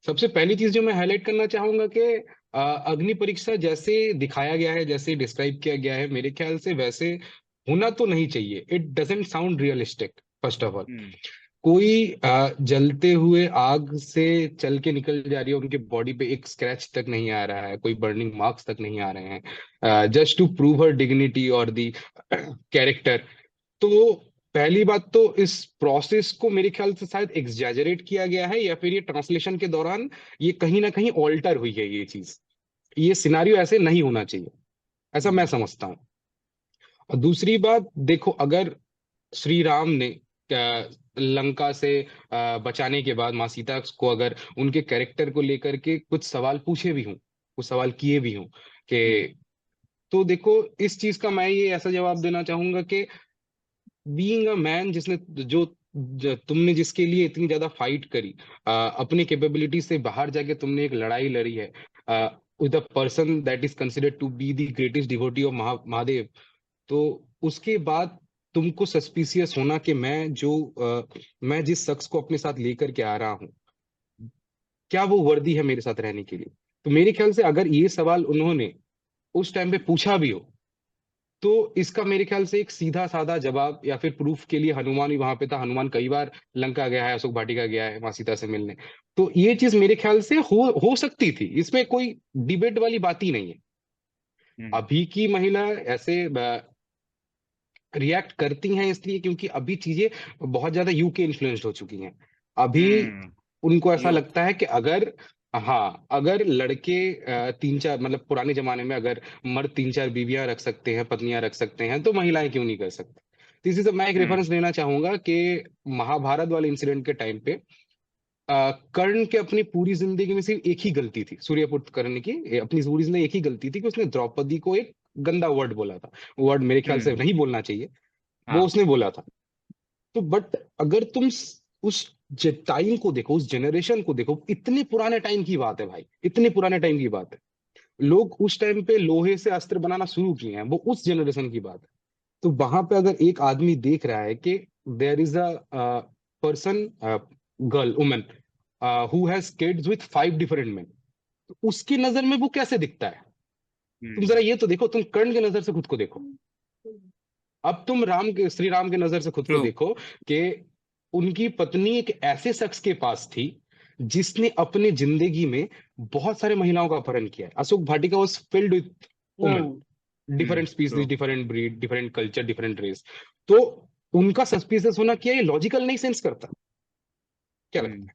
सबसे पहली चीज जो मैं हाईलाइट करना चाहूंगा कि अग्नि परीक्षा जैसे दिखाया गया है, जैसे डिस्क्राइब किया गया है, मेरे ख्याल से वैसे होना तो नहीं चाहिए, it doesn't sound realistic first of all. Hmm कोई जलते हुए आग से चल के निकल जा रही है, उनके बॉडी पे एक स्क्रैच तक नहीं आ रहा है, कोई बर्निंग मार्क्स तक नहीं आ रहे हैं, just to prove her dignity और दी कैरेक्टर। तो पहली बात तो इस प्रोसेस को मेरे ख्याल से शायद एग्जैजरेट किया गया है, या फिर ये ट्रांसलेशन के दौरान ये कहीं ना कहीं ऑल्टर हुई है ये चीज। ये सिनारियो ऐसे नहीं होना चाहिए, ऐसा मैं समझता हूँ। और दूसरी बात देखो, अगर श्री राम ने लंका से बचाने के बाद माँ सीता को अगर उनके कैरेक्टर को लेकर के कुछ सवाल पूछे भी हों, कुछ सवाल किए भी हों कि, तो देखो इस चीज का मैं ये ऐसा जवाब देना चाहूंगा कि बीइंग अ मैन, जिसने तुमने जिसके लिए इतनी ज्यादा फाइट करी, अपनी कैपेबिलिटी से बाहर जाके तुमने एक लड़ाई लड़ी है with a person that is considered to be the greatest devotee of Mahadev, तो उसके बाद तुमको सस्पिशियस होना कि मैं जिस शख्स को अपने साथ लेकर के आ रहा हूँ, क्या वो वर्दी है मेरे साथ रहने के लिए। तो मेरे ख्याल से अगर ये सवाल उन्होंने उस टाइम पे पूछा भी हो, तो इसका मेरे ख्याल से एक सीधा साधा जवाब, या फिर प्रूफ के लिए हनुमान भी वहां पे था, हनुमान कई बार लंका गया है, अशोक वाटिका गया है माँ सीता से मिलने, तो ये चीज मेरे ख्याल से हो सकती थी, इसमें कोई डिबेट वाली बात ही नहीं है। हम्म अभी की महिला ऐसे रिएक्ट करती हैं इसलिए क्योंकि अभी चीजें बहुत ज्यादा यूके इन्फ्लुएंस्ड हो चुकी हैं। अभी हम्म उनको ऐसा युग लगता है कि अगर, हाँ, अगर लड़के तीन चार, मतलब पुराने जमाने में अगर मर्द तीन चार बीवियां रख सकते हैं, पत्नियां रख सकते हैं, तो महिलाएं क्यों नहीं कर सकती। तो इसी से मैं एक हम्म रेफरेंस लेना चाहूंगा कि महाभारत वाले इंसिडेंट के टाइम पे कर्ण के अपनी पूरी जिंदगी में सिर्फ एक ही गलती थी, सूर्यपुत्र कर्ण की अपनी पूरी जिंदगी एक ही गलती थी कि उसने द्रौपदी को एक गंदा वर्ड बोला था। वर्ड मेरे ख्याल से हम्म नहीं बोलना चाहिए, वो हाँ उसने बोला था। तो बट अगर तुम उस टाइम को देखो, उस जनरेशन को देखो, इतने पुराने टाइम की बात है भाई, इतने पुराने टाइम की बात है। लोग उस टाइम पे लोहे से अस्त्र बनाना शुरू किए हैं, वो उस जनरेशन की बात है। तो वहां पे अगर एक आदमी देख रहा है कि there is a person, girl, woman who has kids with 5 different men, तो उसकी नजर में वो कैसे दिखता है। तुम हम्म जरा ये तो देखो, तुम कर्ण की नजर से खुद को देखो, अब तुम श्री राम के नजर से खुद को ट्रू देखो कि उनकी पत्नी एक ऐसे शख्स के पास थी जिसने अपने जिंदगी में बहुत सारे महिलाओं का अपहरण किया है। Ashok Vatika was filled with women, different true species, different breed, different culture, different race. तो उनका सस्पिशियस होना, क्या ये लॉजिकल नहीं सेंस करता, क्या हम्म लगता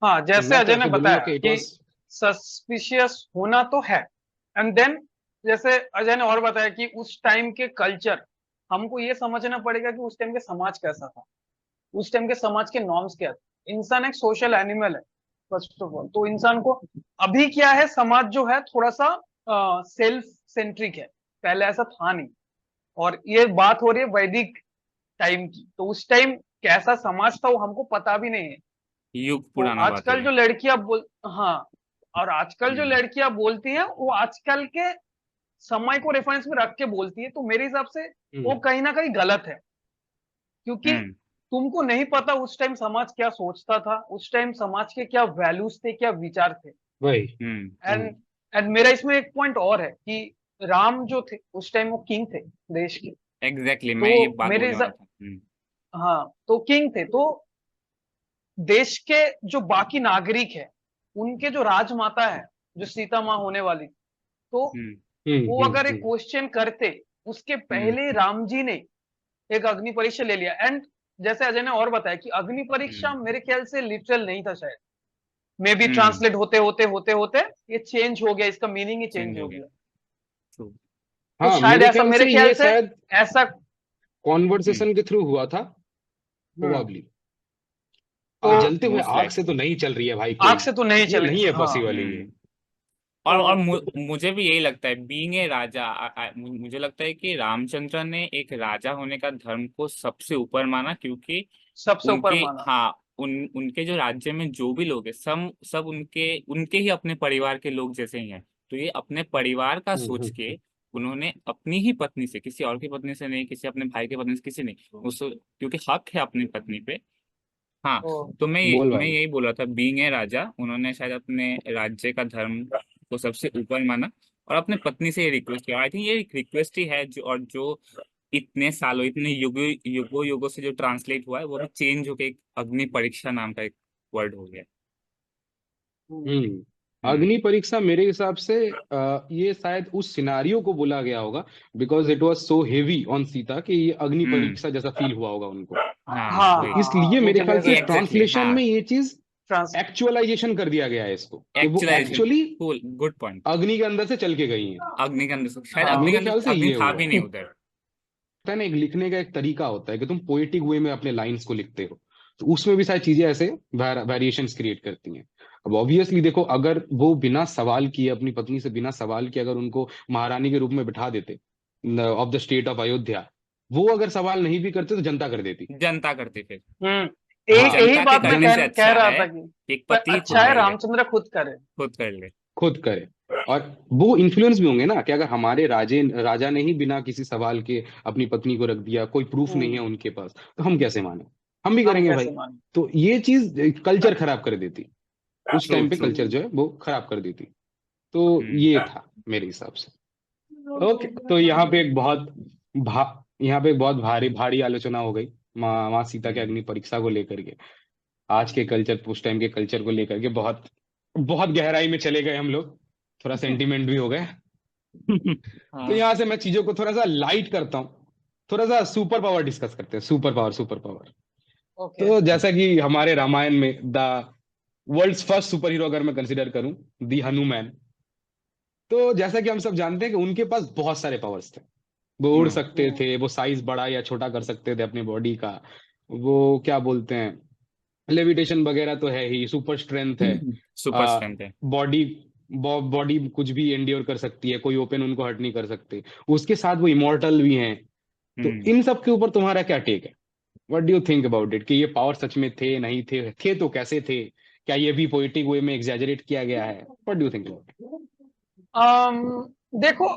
हाँ, है। जैसे मैं तो अजय ने ऐसे बोलूंगा बताया कि इट कि वाज। सस्पिशियस होना तो है, एंड देन जैसे अजय ने और बताया कि उस टाइम के कल्चर, हमको ये समझना पड़ेगा कि उस टाइम के समाज कैसा था, उस टाइम के समाज के नॉर्म्स क्या थे। इंसान एक सोशल एनिमल है फर्स्ट ऑफ ऑल, तो इंसान को अभी क्या है, समाज जो है थोड़ा सा सेल्फ सेंट्रिक है, पहले ऐसा था नहीं। और ये बात हो रही है वैदिक टाइम की, तो उस टाइम कैसा समाज था वो हमको पता भी नहीं है। युग तो पुराना बात है आजकल ये। जो लड़कियां बोल, हाँ, और आजकल जो हम्म लड़कियां बोलती हैं वो आजकल के समय को रेफरेंस में रख के बोलती है, तो मेरे हिसाब से वो हम्म कहीं ना कहीं गलत है। क्योंकि हम्म तुमको नहीं पता उस टाइम समाज क्या सोचता था, उस टाइम समाज के क्या वैल्यूज थे, क्या विचार थे। वही। हम्म एंड एंड मेरा इसमें एक पॉइंट और है कि राम जो थे उस टाइम वो किंग थे देश के। एग्जैक्टली मैं ये तो बात मेरे बोलने वाला हिसाब, था। हाँ, तो किंग थे, तो देश के जो बाकी नागरिक है उनके जो राजमाता है, जो सीता माँ होने वाली, तो हम्म वो अगर एक हम्म। क्वेश्चन करते, उसके हम्म पहले राम जी ने एक अग्नि परीक्षा ले लिया। एंड जैसे अजय ने और बताया कि अग्नि परीक्षा हम्म मेरे ख्याल से लिटरल नहीं था शायद, मे बी हम्म ट्रांसलेट होते होते होते होते ये चेंज हो गया, इसका मीनिंग ही चेंज चेंज हो हो गया। गया। ट्रू तो हाँ, शायद मेरे ऐसा, ख्याल मेरे से ख्याल ये से शायद ऐसा। हम्म कॉन्वर्सेशन के थ्रू हुआ था, हम्म प्रोबेबली। तो जलते हुए मोस्ट आग से लाइकली। तो नहीं चल रही है भाई आग कोई, से तो नहीं ये चले, नहीं है हाँ। पॉसिबल ये। हम्म तो और मुझे भी यही लगता है, बीइंग ए राजा, मुझे लगता है कि रामचंद्र ने एक राजा होने का धर्म को सबसे ऊपर माना, क्योंकि सबसे ऊपर उनके, माना। हाँ, उनके जो राज्य में जो भी लोग हैं, सब सब उनके उनके ही अपने परिवार के लोग जैसे ही हैं। तो ये अपने परिवार का सोच के हम्म। उन्होंने अपनी ही पत्नी से, किसी और की पत्नी से नहीं, किसी अपने भाई की पत्नी से, किसी नहीं, उस, क्योंकि हक है अपनी पत्नी पे। हाँ, तो तो बोल मैं भाई। यही बोल रहा था, बीइंग ए राजा, उन्होंने शायद अपने राज्य का धर्म को सबसे ऊपर माना। और अपने पत्नी से ये रिक्वेस्ट किया। आई थिंक ये एक रिक्वेस्ट ही है जो, और जो इतने सालों, इतने युगों युगों से जो ट्रांसलेट हुआ है वो भी चेंज होके एक अग्नि परीक्षा नाम का एक वर्ड हो गया। हम्म हम्म अग्नि परीक्षा मेरे हिसाब से ये शायद उस सिनारियो को बोला गया होगा, because it was so heavy on Sita कि ये अग्नि हम्म परीक्षा जैसा फील हुआ होगा उनको। हाँ हाँ वही, तो इसलिए मेरे मुझे भी ख्याल ऐसा से लगता है। एग्जैक्टली ट्रांसलेशन हाँ, में ये चीज ट्रांस एक्चुअलाइजेशन कर दिया गया है इसको, कि वो actualization, actually cool, good point. अग्नि के अंदर से चल के गई हैं। अग्नि के अंदर से, शायद हाँ अग्नि के मेरे ख्याल अंदर से अग्नि ये था हुआ भी नहीं उधर। है ना। एक लिखने का एक तरीका होता है कि तुम पोएटिक वे में अपने लाइंस को लिखते हो, तो उसमें भी शायद चीजें ऐसे वेरिएशंस क्रिएट करती हैं। अब ऑब्वियसली देखो, अगर वो बिना सवाल किए, अपनी पत्नी से बिना सवाल किए अगर उनको महारानी के रूप में बिठा देते of the state of Ayodhya, वो अगर सवाल नहीं भी करते तो जनता कर देती। जनता करते फिर। यही जनता के बात मैं करने से कह अच्छा रहा है था कि एक कि पति ही खुद अच्छा है कर ले, रामचंद्र खुद करे। खुद कर ले। खुद करे। और वो इन्फ्लुएंस भी होंगे ना, कि अगर हमारे राजा ने ही बिना किसी सवाल के अपनी पत्नी को रख दिया, कोई प्रूफ नहीं है हम्म उनके पास, तो हम कैसे माने? हम भी हम करेंगे भाई। कैसे माने। तो ये चीज कल्चर खराब कर देती, उस ट्रू टाइम पे ट्रू। कल्चर जो है वो खराब कर देती। तो ये हम्म था मेरे हिसाब से। ओके, तो यहाँ पे एक बहुत यहाँ पे एक बहुत भारी भारी आलोचना हो गई माँ सीता के हम्म। अग्नि परीक्षा को लेकर के। आज के कल्चर, उस टाइम के कल्चर को लेकर के बहुत बहुत गहराई में चले गए हम लोग, थोड़ा सेंटिमेंट भी हो गए। तो हाँ यहाँ से मैं चीजों को थोड़ा सा लाइट करता हूँ, थोड़ा सा सुपर पावर डिस्कस करते हैं। Super power, super power. Okay. तो जैसा कि हमारे रामायण में the world's first super hero अगर मैं कंसिडर करूं, दी हनुमान, तो जैसा कि हम सब जानते हैं कि उनके पास बहुत सारे पावर्स थे। वो उड़ हम्म। सकते थे, वो साइज बड़ा या छोटा कर सकते थे अपनी बॉडी का, वो क्या बोलते हैं, लेविटेशन वगैरह तो है ही, सुपर स्ट्रेंथ है, सुपर स्ट्रेंथ है। बॉडी बॉडी कुछ भी एंड्योर कर सकती है, कोई ओपन उनको हर्ट नहीं कर सकते। उसके साथ वो इमोर्टल भी हैं। तो हम्म। इन सब के ऊपर तुम्हारा क्या टेक है? What do you think about it, कि ये पावर सच में थे, नहीं थे तो कैसे थे? क्या ये भी पोएटिक वे में एग्जैजरेट किया गया है? What do you think about um, देखो,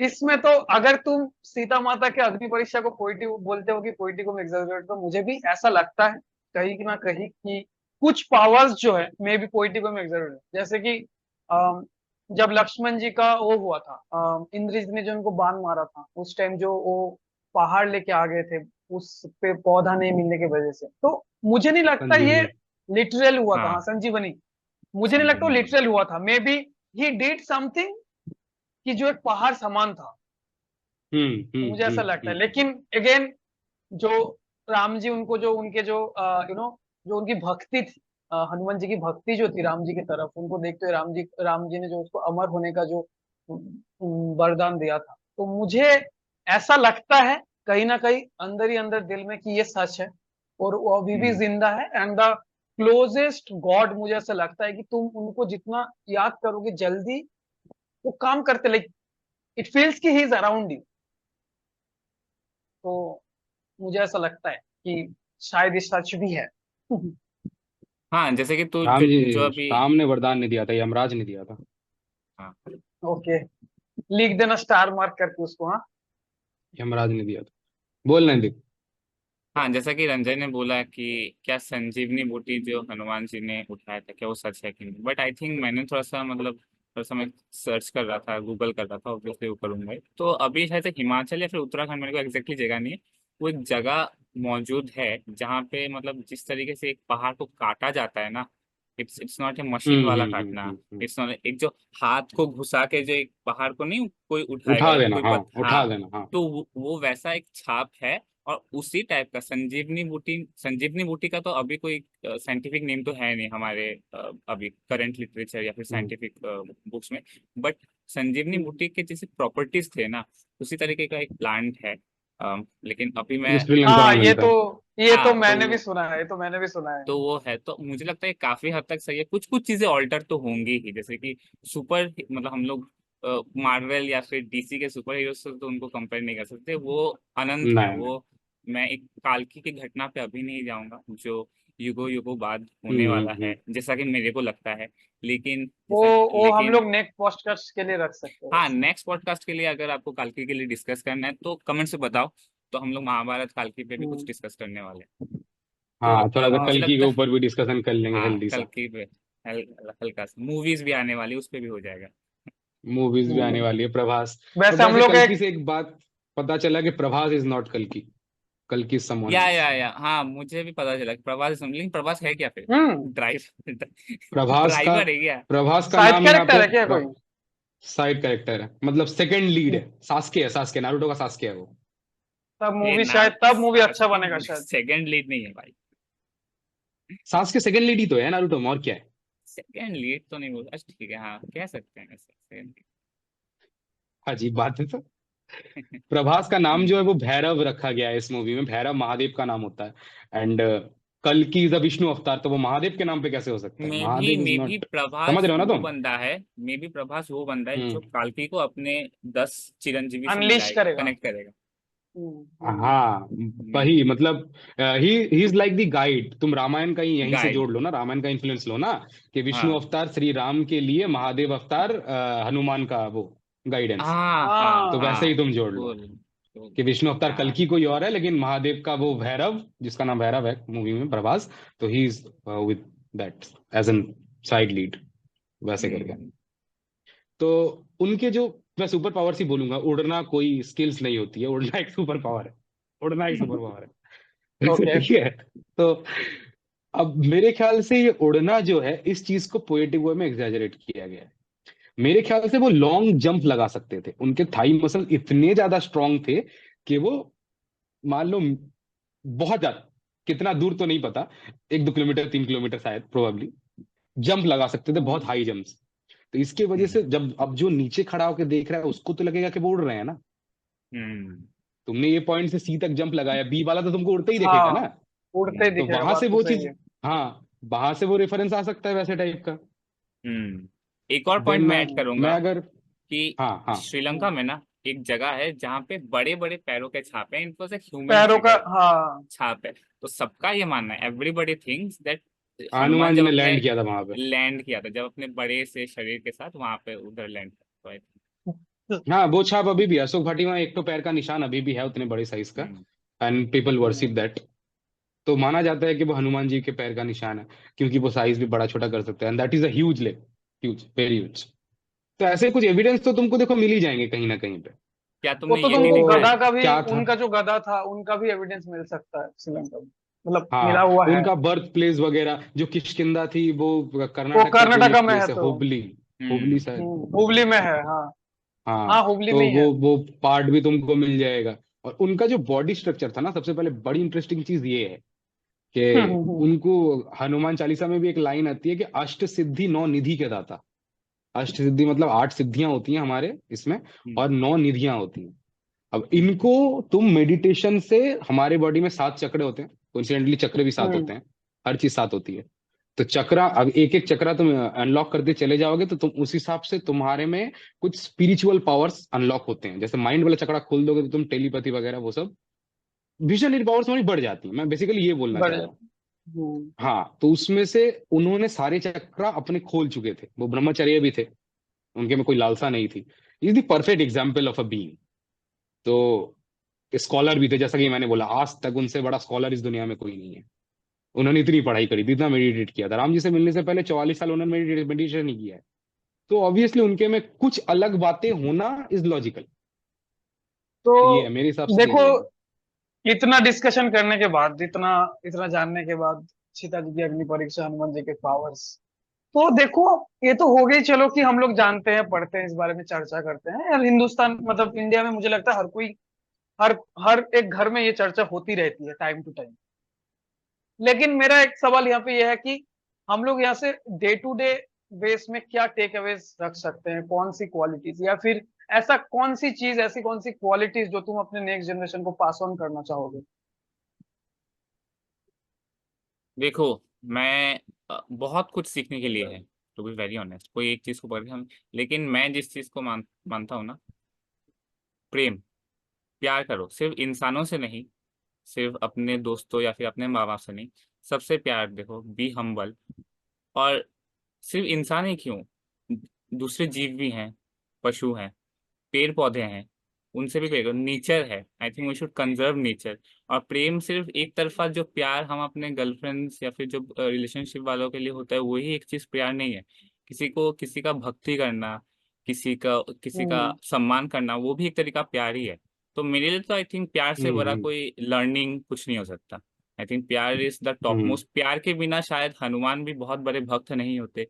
इसमें तो अगर तुम सीता माता के अग्नि परीक्षा को पोइटिक बोलते हो कि पोइटिक में एग्जैजरेट, तो मुझे भी ऐसा लगता है कहीं ना कहीं कि कुछ पावर्स जो है मे बी पोइटिक में एग्जैजरेट। जैसे कि जब लक्ष्मण जी का वो हुआ था, इंद्र जी ने जो उनको बाण मारा था, उस टाइम जो वो पहाड़ लेके आ गए थे, उस पे पौधा नहीं मिलने की वजह से, तो मुझे नहीं लगता ये संजीवनी? लिटरल हुआ था। हाँ, हाँ संजीवनी। मुझे नहीं लगता वो संजीवनी। लिटरल हुआ था। May be he did something कि जो एक पहाड़ समान था। तो मुझे ऐसा लगता है। लेकिन अगेन, जो राम जी उनको जो उनके जो जो उनकी भक्ति थी, हनुमान जी की भक्ति जो थी राम जी की तरफ, उनको देखते हुए राम जी ने जो उसको अमर होने का जो वरदान दिया था, तो मुझे ऐसा लगता है कहीं ना कहीं अंदर ही अंदर दिल में कि ये सच है और वो अभी भी हम्म जिंदा है। एंड द क्लोजेस्ट गॉड, मुझे ऐसा लगता है कि तुम उनको जितना याद करोगे जल्दी वो काम करते, लाइक इट फील्स कि ही इज अराउंड यू। तो मुझे ऐसा लगता है कि शायद ये सच भी है। हाँ, जैसे कि तू राम जो जी, अभी, राम ने वरदान नहीं दिया था, यमराज ने दिया था। हाँ ओके, लिख देना स्टार मार्क करके उसको। हाँ। यमराज ने दिया था। बोल रहे थे। हाँ, जैसा कि रंजय ने बोला कि क्या संजीवनी बूटी जो हनुमान जी ने उठाया था क्या वो सच है कि नहीं, बट आई थिंक मैंने थोड़ा सा मतलब थोड़ा सा मैं सर्च कर रहा था, गूगल कर रहा था, ऑब्वियसली वो करूंगा ही। तो अभी शायद से हिमाचल या फिर उत्तराखंड, मेरे को एग्जैक्टली जगह नहीं है, वो एक जगह मौजूद है जहाँ पे मतलब जिस तरीके से एक पहाड़ को काटा जाता है ना, इट्स नॉट ए मशीन वाला काटना। इट्स नॉट एक जो हाथ को घुसा के जो एक पहाड़ को नहीं कोई उठाएगा उठा या फिर देना, कोई हाँ, उठा हाँ, देना, हाँ। तो वो वैसा एक छाप है। और उसी टाइप का संजीवनी बूटी का तो अभी कोई साइंटिफिक नेम तो है नहीं हमारे अभी करंट लिटरेचर या फिर हम्म साइंटिफिक बुक्स में। बट संजीवनी बूटी के जैसे प्रॉपर्टीज थे ना, उसी तरीके का एक प्लांट है। लेकिन अभी मैं, श्रीलंका हाँ, में मिलता है। ये तो हाँ मैंने भी सुना है, ये तो मैंने भी सुना है। तो वो है, तो मुझे लगता है काफी हद तक सही है। कुछ कुछ चीजें ऑल्टर तो होंगी ही, जैसे कि सुपर मतलब हम लोग मार्वल या फिर डीसी के सुपर हीरो से तो उनको कंपेयर नहीं कर सकते, वो अनंत है नहीं, नहीं। वो। मैं एक काल्की की घटना पे अभी नहीं जाऊंगा जो युगों युगों बाद होने हम्म वाला हम्म है, जैसा कि मेरे को लगता है। लेकिन वो जैसा वो हम लेकिन लोग नेक्स्ट पॉडकास्ट के लिए रख सकते हैं हाँ, वैसे। नेक्स्ट पॉडकास्ट के लिए अगर आपको काल्की के लिए डिस्कस करना है तो कमेंट से बताओ, तो हम लोग महाभारत काल्की पे भी कुछ हम्म, डिस्कस करने वाले हैं। तो हाँ, थोड़ा सा मुझे कल्कि के लगता है ऊपर भी डिस्कशन कर लेंगे, हाँ हेल्दी कल सा। की हल्का सा मूवीज भी आने वाली, उस पे भी हो जाएगा। मूवीज भी आने वाली है प्रभास। बट वैसे हम वैसे लोग कल्कि एक से एक बात पता चला कि प्रभास इज नॉट कल्कि, कल्कि समवन एल्स। या हाँ, मुझे भी पता चला कि प्रभास लेकिन प्रभास है क्या फिर? हम्म ड्राइव प्रभास का ड्राइवर है क्या? प्रभास का साइड नाम यहाँ कैरेक्टर पे है क्या कोई? साइड कैरेक्टर है, मतलब सेकंड लीड है। सास्के है, सास्के नारुतो का सास्के है वो। तब ये मूवी नाम शायद, तब मूवी अच्छा सास्के बनेगा शायद। सेकंड लीड नहीं है भाई। सास्के सेकंड लीड ही तो है नारुतो में, और क्या है। सेकंड लीड तो नहीं बोल, अच्छा ठीक है, हाँ कह सकते हैं ऐसे second अजीब बात है तो। lead। प्रभास का नाम जो है हम्म, वो भैरव रखा गया है इस मूवी में। भैरव महादेव का नाम होता है। एंड कल्कि इज अ विष्णु अवतार, तो वो महादेव के नाम पे कैसे हो सकता है? महादेव इज मे भी नॉट। समझ प्रभास रहे हो ना वो तुम? बंदा है। मे भी प्रभास वो बंदा है जो हम्म। काल्की को अपने 10 चिरंजीवी से अनलीश मिलाएगा, करेगा। कनेक्ट करेगा। हाँ, हम्म, वही मतलब he is like the guide. तुम रामायण का ही यहीं से गाइड। जोड़ लो ना, रामायण का इन्फ्लुएंस लो ना, कि विष्णु हाँ अवतार श्री राम के लिए, महादेव अवतार हनुमान का वो गाइडेंस। हाँ हाँ तो वैसे हाँ। ही तुम जोड़ लो बोल बोल। कि विष्णु अवतार हाँ। कल्कि कोई और है, लेकिन महादेव का वो भैरव, जिसका नाम भैरव है मूवी में प्रभास, तो he is with that as an side lead, वैसे करके। हम्म, तो उनके जो, मैं सुपर पावर्स ही बोलूंगा, उड़ना कोई स्किल्स नहीं होती है, उड़ना एक सुपर पावर है। उड़ना एक सुपर पावर है। ओके। ठीक है। तो अब मेरे ख्याल से ये उड़ना जो है, इस चीज को पोएटिक वे में एग्जैजरेट किया गया है। मेरे ख्याल से वो लॉन्ग जंप लगा सकते थे, उनके थाई मसल इतने ज्यादा स्ट्रांग थे कि वो, मान लो, बहुत ज्यादा, कितना दूर तो नहीं पता, 1-2 किलोमीटर, 3 किलोमीटर शायद प्रोबेबली जंप लगा सकते थे, बहुत हाई जंप्स। तो इसके वजह हम्म, से जब अब जो नीचे खड़ा होकर देख रहा है उसको तो लगेगा कि वो उड़ रहे हैं ना। हम्म, तुमने ए पॉइंट से सी तक जंप लगाया, बी वाला तो तुमको उड़ते ही देखेगा ना। हाँ, उड़ते ही हम्म, तो दिखेगा, वहां बात से तो वो सही चीज, है। हाँ, वहां से वो रेफरेंस आ सकता है वैसे टाइप का। एक और पॉइंट देन मैं ऐड मैं करूंगा अगर, कि हाँ हाँ, श्रीलंका में ना एक जगह है जहाँ पे बड़े बड़े पैरों के छाप हैं, इनको से ह्यूमन पैरों का, फिगर हाँ। छाप है। तो सबका ये मानना है, everybody thinks that Hanuman Hanuman ji जब ने अपने लैंड किया था वहां पे। लैंड किया था, जब अपने बड़े से शरीर के साथ वहां पे उधर लैंड किया, तो I think। हाँ, वो छाप अभी भी है अशोक घाटी में, एक तो पैर का निशान अभी भी है उतने बड़े साइज का। Hmm, and people worship hmm. That. तो माना जाता है कि वो हनुमान जी के पैर का निशान है, क्योंकि वो साइज भी बड़ा छोटा कर सकते हैं, and that is a huge leg, huge, very huge. तो ऐसे कुछ एविडेंस तो तुमको देखो मिल ही जाएंगे कहीं ना कहीं पे। क्या वो तुमने तो ये नहीं तुमको देखा तो गधा है? का भी, क्या था? उनका जो गधा था उनका भी एविडेंस मिल सकता है श्रीलंका में, मतलब मिला हाँ, हुआ है। उनका बर्थ प्लेस वगैरह, जो किष्किंधा थी वो वो कर्नाटक का कोई कर्नाटका एक में है प्लेस है, तो। हुबली। हुबली शायद। हुबली में है, हाँ। हाँ, हाँ, हुबली तो में ही है। वो पार्ट भी तुमको मिल जाएगा। और उनका जो बॉडी स्ट्रक्चर था ना, सबसे पहले बड़ी इंटरेस्टिंग चीज ये है कि हम्म। उनको, हनुमान चालीसा में भी एक लाइन आती है कि अष्ट सिद्धि नौ निधि के दाता। अष्ट सिद्धि मतलब 8 सिद्धियां होती हैं हमारे इसमें, हम्म, और 9 निधियां होती हैं। अब इनको तुम मेडिटेशन से, हमारे बॉडी में 7 चक्र होते हैं, कोइंसिडेंटली चक्र भी 7 हम्म, होते हैं, हर चीज 7 होती है। तो चक्रा, अब एक एक चक्रा तुम अनलॉक करते चले जाओगे तो तुम उस हिसाब से तुम्हारे में कुछ स्पिरिचुअल पावर्स अनलॉक होते हैं। जैसे माइंड वाला चक्रा खोल दोगे तो तुम टेलीपैथी वगैरह वो सब, विजनरी पावर्स तुम्हारी बढ़ जाती है। मैं बेसिकली ये बोलना चाह बढ़िया। रहा हूँ। हाँ, तो उसमें से उन्होंने सारे चक्रा अपने खोल चुके थे, वो ब्रह्मचर्य भी थे, उनके में कोई लालसा नहीं थी। Is the perfect example of a being. तो स्कॉलर भी थे, जैसा कि मैंने बोला, आज तक उनसे बड़ा स्कॉलर इस दुनिया में कोई नहीं है। उन्होंने इतनी पढ़ाई करी थी, इतना मेडिटेट किया था, राम जी से मिलने से पहले 44 साल उन्होंने मेडिटेशन ही किया है। तो ऑब्वियसली उनके में कुछ अलग बातें होना इज लॉजिकल। तो ये है मेरे हिसाब से, तो देखो, यही है। इतना डिस्कशन करने के बाद, इतना इतना जानने के बाद, सीता जी की अग्नि परीक्षा, हनुमान जी के पावर्स, तो देखो, ये तो हो गई, चलो कि हम लोग जानते हैं, पढ़ते हैं, इस बारे में चर्चा करते हैं यार। हिंदुस्तान मतलब इंडिया में मुझे लगता है हर कोई, हर हर एक घर में ये चर्चा होती रहती है टाइम टू टाइम। लेकिन मेरा एक सवाल यहाँ पे यह है कि हम लोग यहाँ से डे टू डे बेस में क्या टेक अवेज रख सकते हैं, कौन सी क्वालिटीज, या फिर ऐसा कौन सी चीज, ऐसी कौन सी क्वालिटीज जो तुम अपने नेक्स्ट जनरेशन को पास ऑन करना चाहोगे? देखो, मैं बहुत कुछ सीखने के लिए है, टू बी वेरी ऑनेस्ट, कोई एक चीज को पकड़ के हम, लेकिन मैं जिस चीज को मानता हूँ ना, प्रेम, प्यार करो, सिर्फ इंसानों से नहीं, सिर्फ अपने दोस्तों या फिर अपने माँ बाप से नहीं, सबसे प्यार देखो, बी हम्बल। और सिर्फ इंसान ही क्यों, दूसरे जीव भी हैं, पशु हैं, पेड़ पौधे हैं, उनसे भी प्रेम, नेचर है। I think we should conserve nature. और प्रेम सिर्फ एक तरफा जो प्यार हम अपने गर्लफ्रेंड्स या फिर जो रिलेशनशिप वालों के लिए होता है, वही एक चीज प्यार नहीं है। किसी को किसी का भक्ति करना, किसी का सम्मान करना, वो भी एक तरीका प्यार ही है। तो मेरे लिए तो आई थिंक प्यार से बड़ा हम्म कोई लर्निंग कुछ नहीं हो सकता। आई थिंक प्यार is the top hmm most. प्यार के बिना शायद हनुमान भी बहुत बड़े भक्त नहीं होते,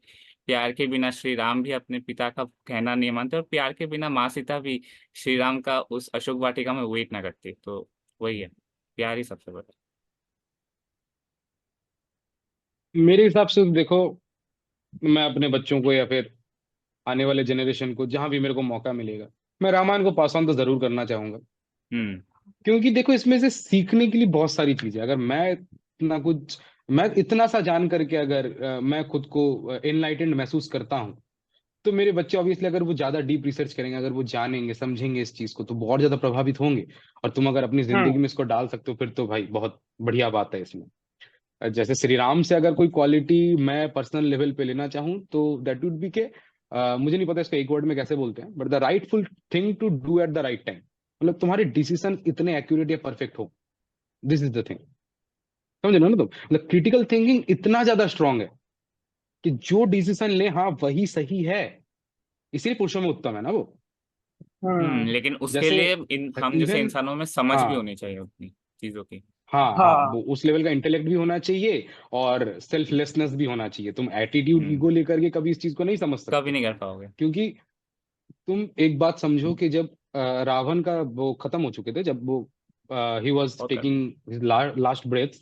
प्यार के बिना श्री राम भी अपने पिता का कहना नहीं मानते, और प्यार के बिना माँ सीता भी श्री राम का उस अशोक वाटिका में वेट ना करती। तो वही है, प्यार ही सबसे बड़ा। मेरे हिसाब से तो देखो, मैं अपने बच्चों को या फिर आने वाले जनरेशन को जहां भी मेरे को मौका मिलेगा, मैं रामायण को पास ऑन तो जरूर करना चाहूंगा। हम्म। क्योंकि देखो, इसमें से सीखने के लिए बहुत सारी चीजें, अगर मैं इतना सा जान करके अगर मैं खुद को एनलाइटेंड महसूस करता हूँ, तो मेरे बच्चे ऑब्वियसली अगर वो ज्यादा डीप रिसर्च करेंगे, अगर वो जानेंगे समझेंगे इस चीज को, तो बहुत ज्यादा प्रभावित होंगे। और तुम अगर अपनी जिंदगी हम्म में इसको डाल सकते हो, फिर तो भाई बहुत बढ़िया बात है इसमें। जैसे श्री राम से अगर कोई क्वालिटी मैं पर्सनल लेवल पे लेना चाहूँ, तो दैट वुड बी के मुझे नहीं पता इसको एक वर्ड में कैसे बोलते हैं, but the rightful thing to do at the right time. मतलब तुम्हारे डिसीजन इतने एक्यूरेट या परफेक्ट हो, दिस इज द थिंग। समझ रहे हो ना तुम? मतलब क्रिटिकल थिंकिंग इतना ज्यादा स्ट्रांग है कि जो डिसीजन ले, हाँ वही सही है। इसीलिए पुरुषों में उत्तम है ना वो। हम्म लेकिन उसके जैसे लिए हम जैसे इवन, इंसानों में समझ भी हाँ होनी चाहिए उतनी चीजों की। हाँ हाँ, हाँ वो उस लेवल का इंटेलेक्ट भी होना चाहिए, और सेल्फलेसनेस भी होना चाहिए। तुम एटीट्यूड हम्म। ईगो लेकर के कभी इस चीज को नहीं समझ कभी सकते। नहीं कर पाओगे। क्योंकि तुम एक बात समझो कि जब रावण का वो खत्म हो चुके थे, जब वो ही वॉज और कर। टेकिंग लास्ट ब्रेथ,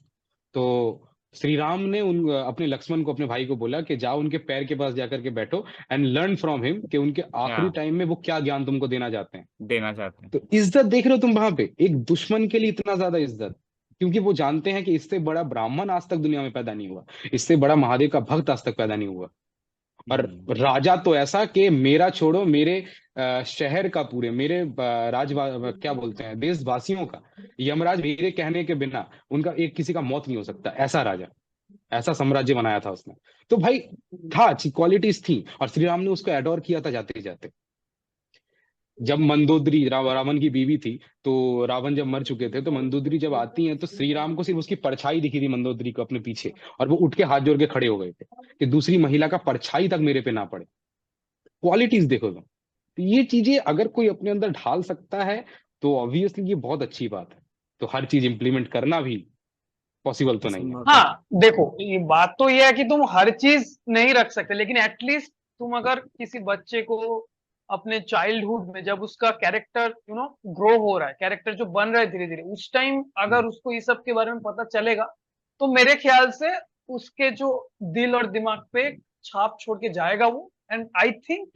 तो श्री राम ने अपने लक्ष्मण को, अपने भाई को बोला कि जाओ उनके पैर के पास जाकर के बैठो एंड लर्न फ्रॉम हिम, कि उनके आखिरी हाँ, टाइम में वो क्या ज्ञान तुमको देना चाहते हैं। देना चाहते हैं। तो इज्जत देख रहे हो तुम वहां पे, एक दुश्मन के लिए इतना ज्यादा इज्जत, क्योंकि वो जानते हैं कि इससे बड़ा ब्राह्मण आज तक दुनिया में पैदा नहीं हुआ, इससे बड़ा महादेव का भक्त आज तक पैदा नहीं हुआ। और हम्म। राजा तो ऐसा कि मेरा छोड़ो, मेरे शहर का, पूरे मेरे क्या बोलते हैं, देशवासियों का, यमराज मेरे कहने के बिना उनका एक किसी का मौत नहीं हो सकता, ऐसा राजा, ऐसा साम्राज्य बनाया था उसने। तो भाई था, अच्छी क्वालिटीज थी, और श्री राम ने उसको एडोर किया था जाते जाते। जब मंदोदरी रावण की बीवी थी, तो रावण जब मर चुके थे, तो मंदोदरी जब आती हैं, तो श्री राम को सिर्फ उसकी परछाई दिखी थी मंदोदरी को अपने पीछे, और वो उठ के हाथ जोड़ के खड़े हो गए थे कि दूसरी महिला का परछाई तक मेरे पे ना पड़े। क्वालिटीज देखो तुम। तो ये चीजें अगर कोई अपने अंदर ढाल सकता है, तो ऑब्वियसली ये बहुत अच्छी बात है। तो हर चीज इंप्लीमेंट करना भी पॉसिबल तो नहीं है। असंभव तो नहीं। हाँ देखो, ये बात तो ये है कि तुम हर चीज नहीं रख सकते, लेकिन एटलीस्ट तुम अगर किसी बच्चे को अपने चाइल्डहुड में, जब उसका कैरेक्टर ग्रो हो रहा है, कैरेक्टर जो बन रहा है धीरे धीरे, उस टाइम अगर उसको ये सब के बारे में पता चलेगा, तो मेरे ख्याल से उसके जो दिल और दिमाग पे छाप छोड़ के जाएगा वो। एंड आई थिंक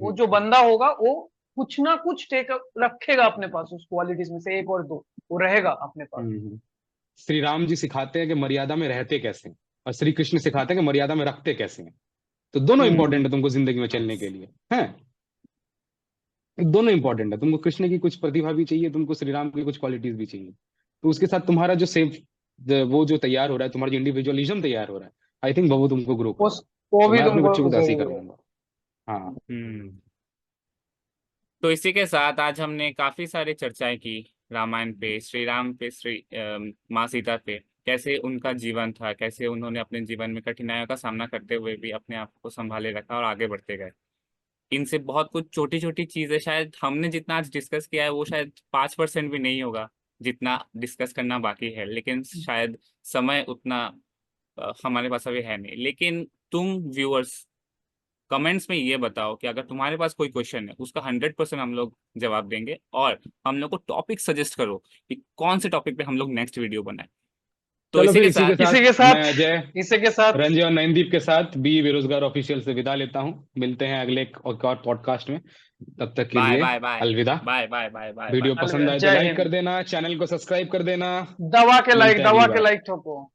वो जो हम्म। बंदा होगा वो कुछ ना कुछ टेक रखेगा अपने पास, उस क्वालिटीज में से एक और दो वो रहेगा अपने पास। हम्म। श्री राम जी सिखाते हैं कि मर्यादा में रहते कैसे हैं, और श्री कृष्ण सिखाते हैं कि मर्यादा में रखते कैसे हैं। तो दोनों इंपॉर्टेंट हम्म है तुमको जिंदगी में चलने के नाइस। लिए, हैं। दोनों इंपॉर्टेंट है, तुमको कृष्ण की कुछ प्रतिभा भी चाहिए, तुमको श्री राम की कुछ क्वालिटीज भी चाहिए। तो उसके साथ तुम्हारा जो सेफ, वो जो तैयार हो रहा है, तुम्हारा जो इंडिविजुअलिज्म तैयार हो रहा है, आई थिंक वो तुमको ग्रो वो करेगा। वो तो भी मैं अपने तुमको बच्चों को तो ऐसे ही जरूर है। करवाऊंगा। हाँ। हम्म। तो इसी के साथ आज हमने काफी सारी चर्चाएं की, रामायण पे, श्री राम पे, माँ सीता पे, कैसे उनका जीवन था, कैसे उन्होंने अपने जीवन में कठिनाइयों का सामना करते हुए भी अपने आप को संभाले रखा और आगे बढ़ते गए। इनसे बहुत कुछ छोटी छोटी चीजें, शायद हमने जितना आज डिस्कस किया है वो शायद 5% भी नहीं होगा जितना डिस्कस करना बाकी है, लेकिन शायद समय उतना हमारे पास अभी है नहीं। लेकिन तुम व्यूअर्स कमेंट्स में ये बताओ कि अगर तुम्हारे पास कोई क्वेश्चन है, उसका 100% हम लोग जवाब देंगे, और हम लोग को टॉपिक सजेस्ट करो कि कौन से टॉपिक पे हम लोग नेक्स्ट वीडियो बनाए। तो चलो इसी फिर के इसी के साथ इसी साथ के मैं साथ अजय, इसी के साथ रंजय और नयनदीप के साथ बी बेरोजगार ऑफिशियल से विदा लेता हूँ। मिलते हैं अगले एक और पॉडकास्ट में। तब तक के बाय लिए बाय बाय अलविदा। Bye bye bye bye video bye. पसंद आए तो जय लाइक कर हिंद। देना, चैनल को सब्सक्राइब कर देना। दबा मिलते हैं अगली के बार। लाइक ठोको।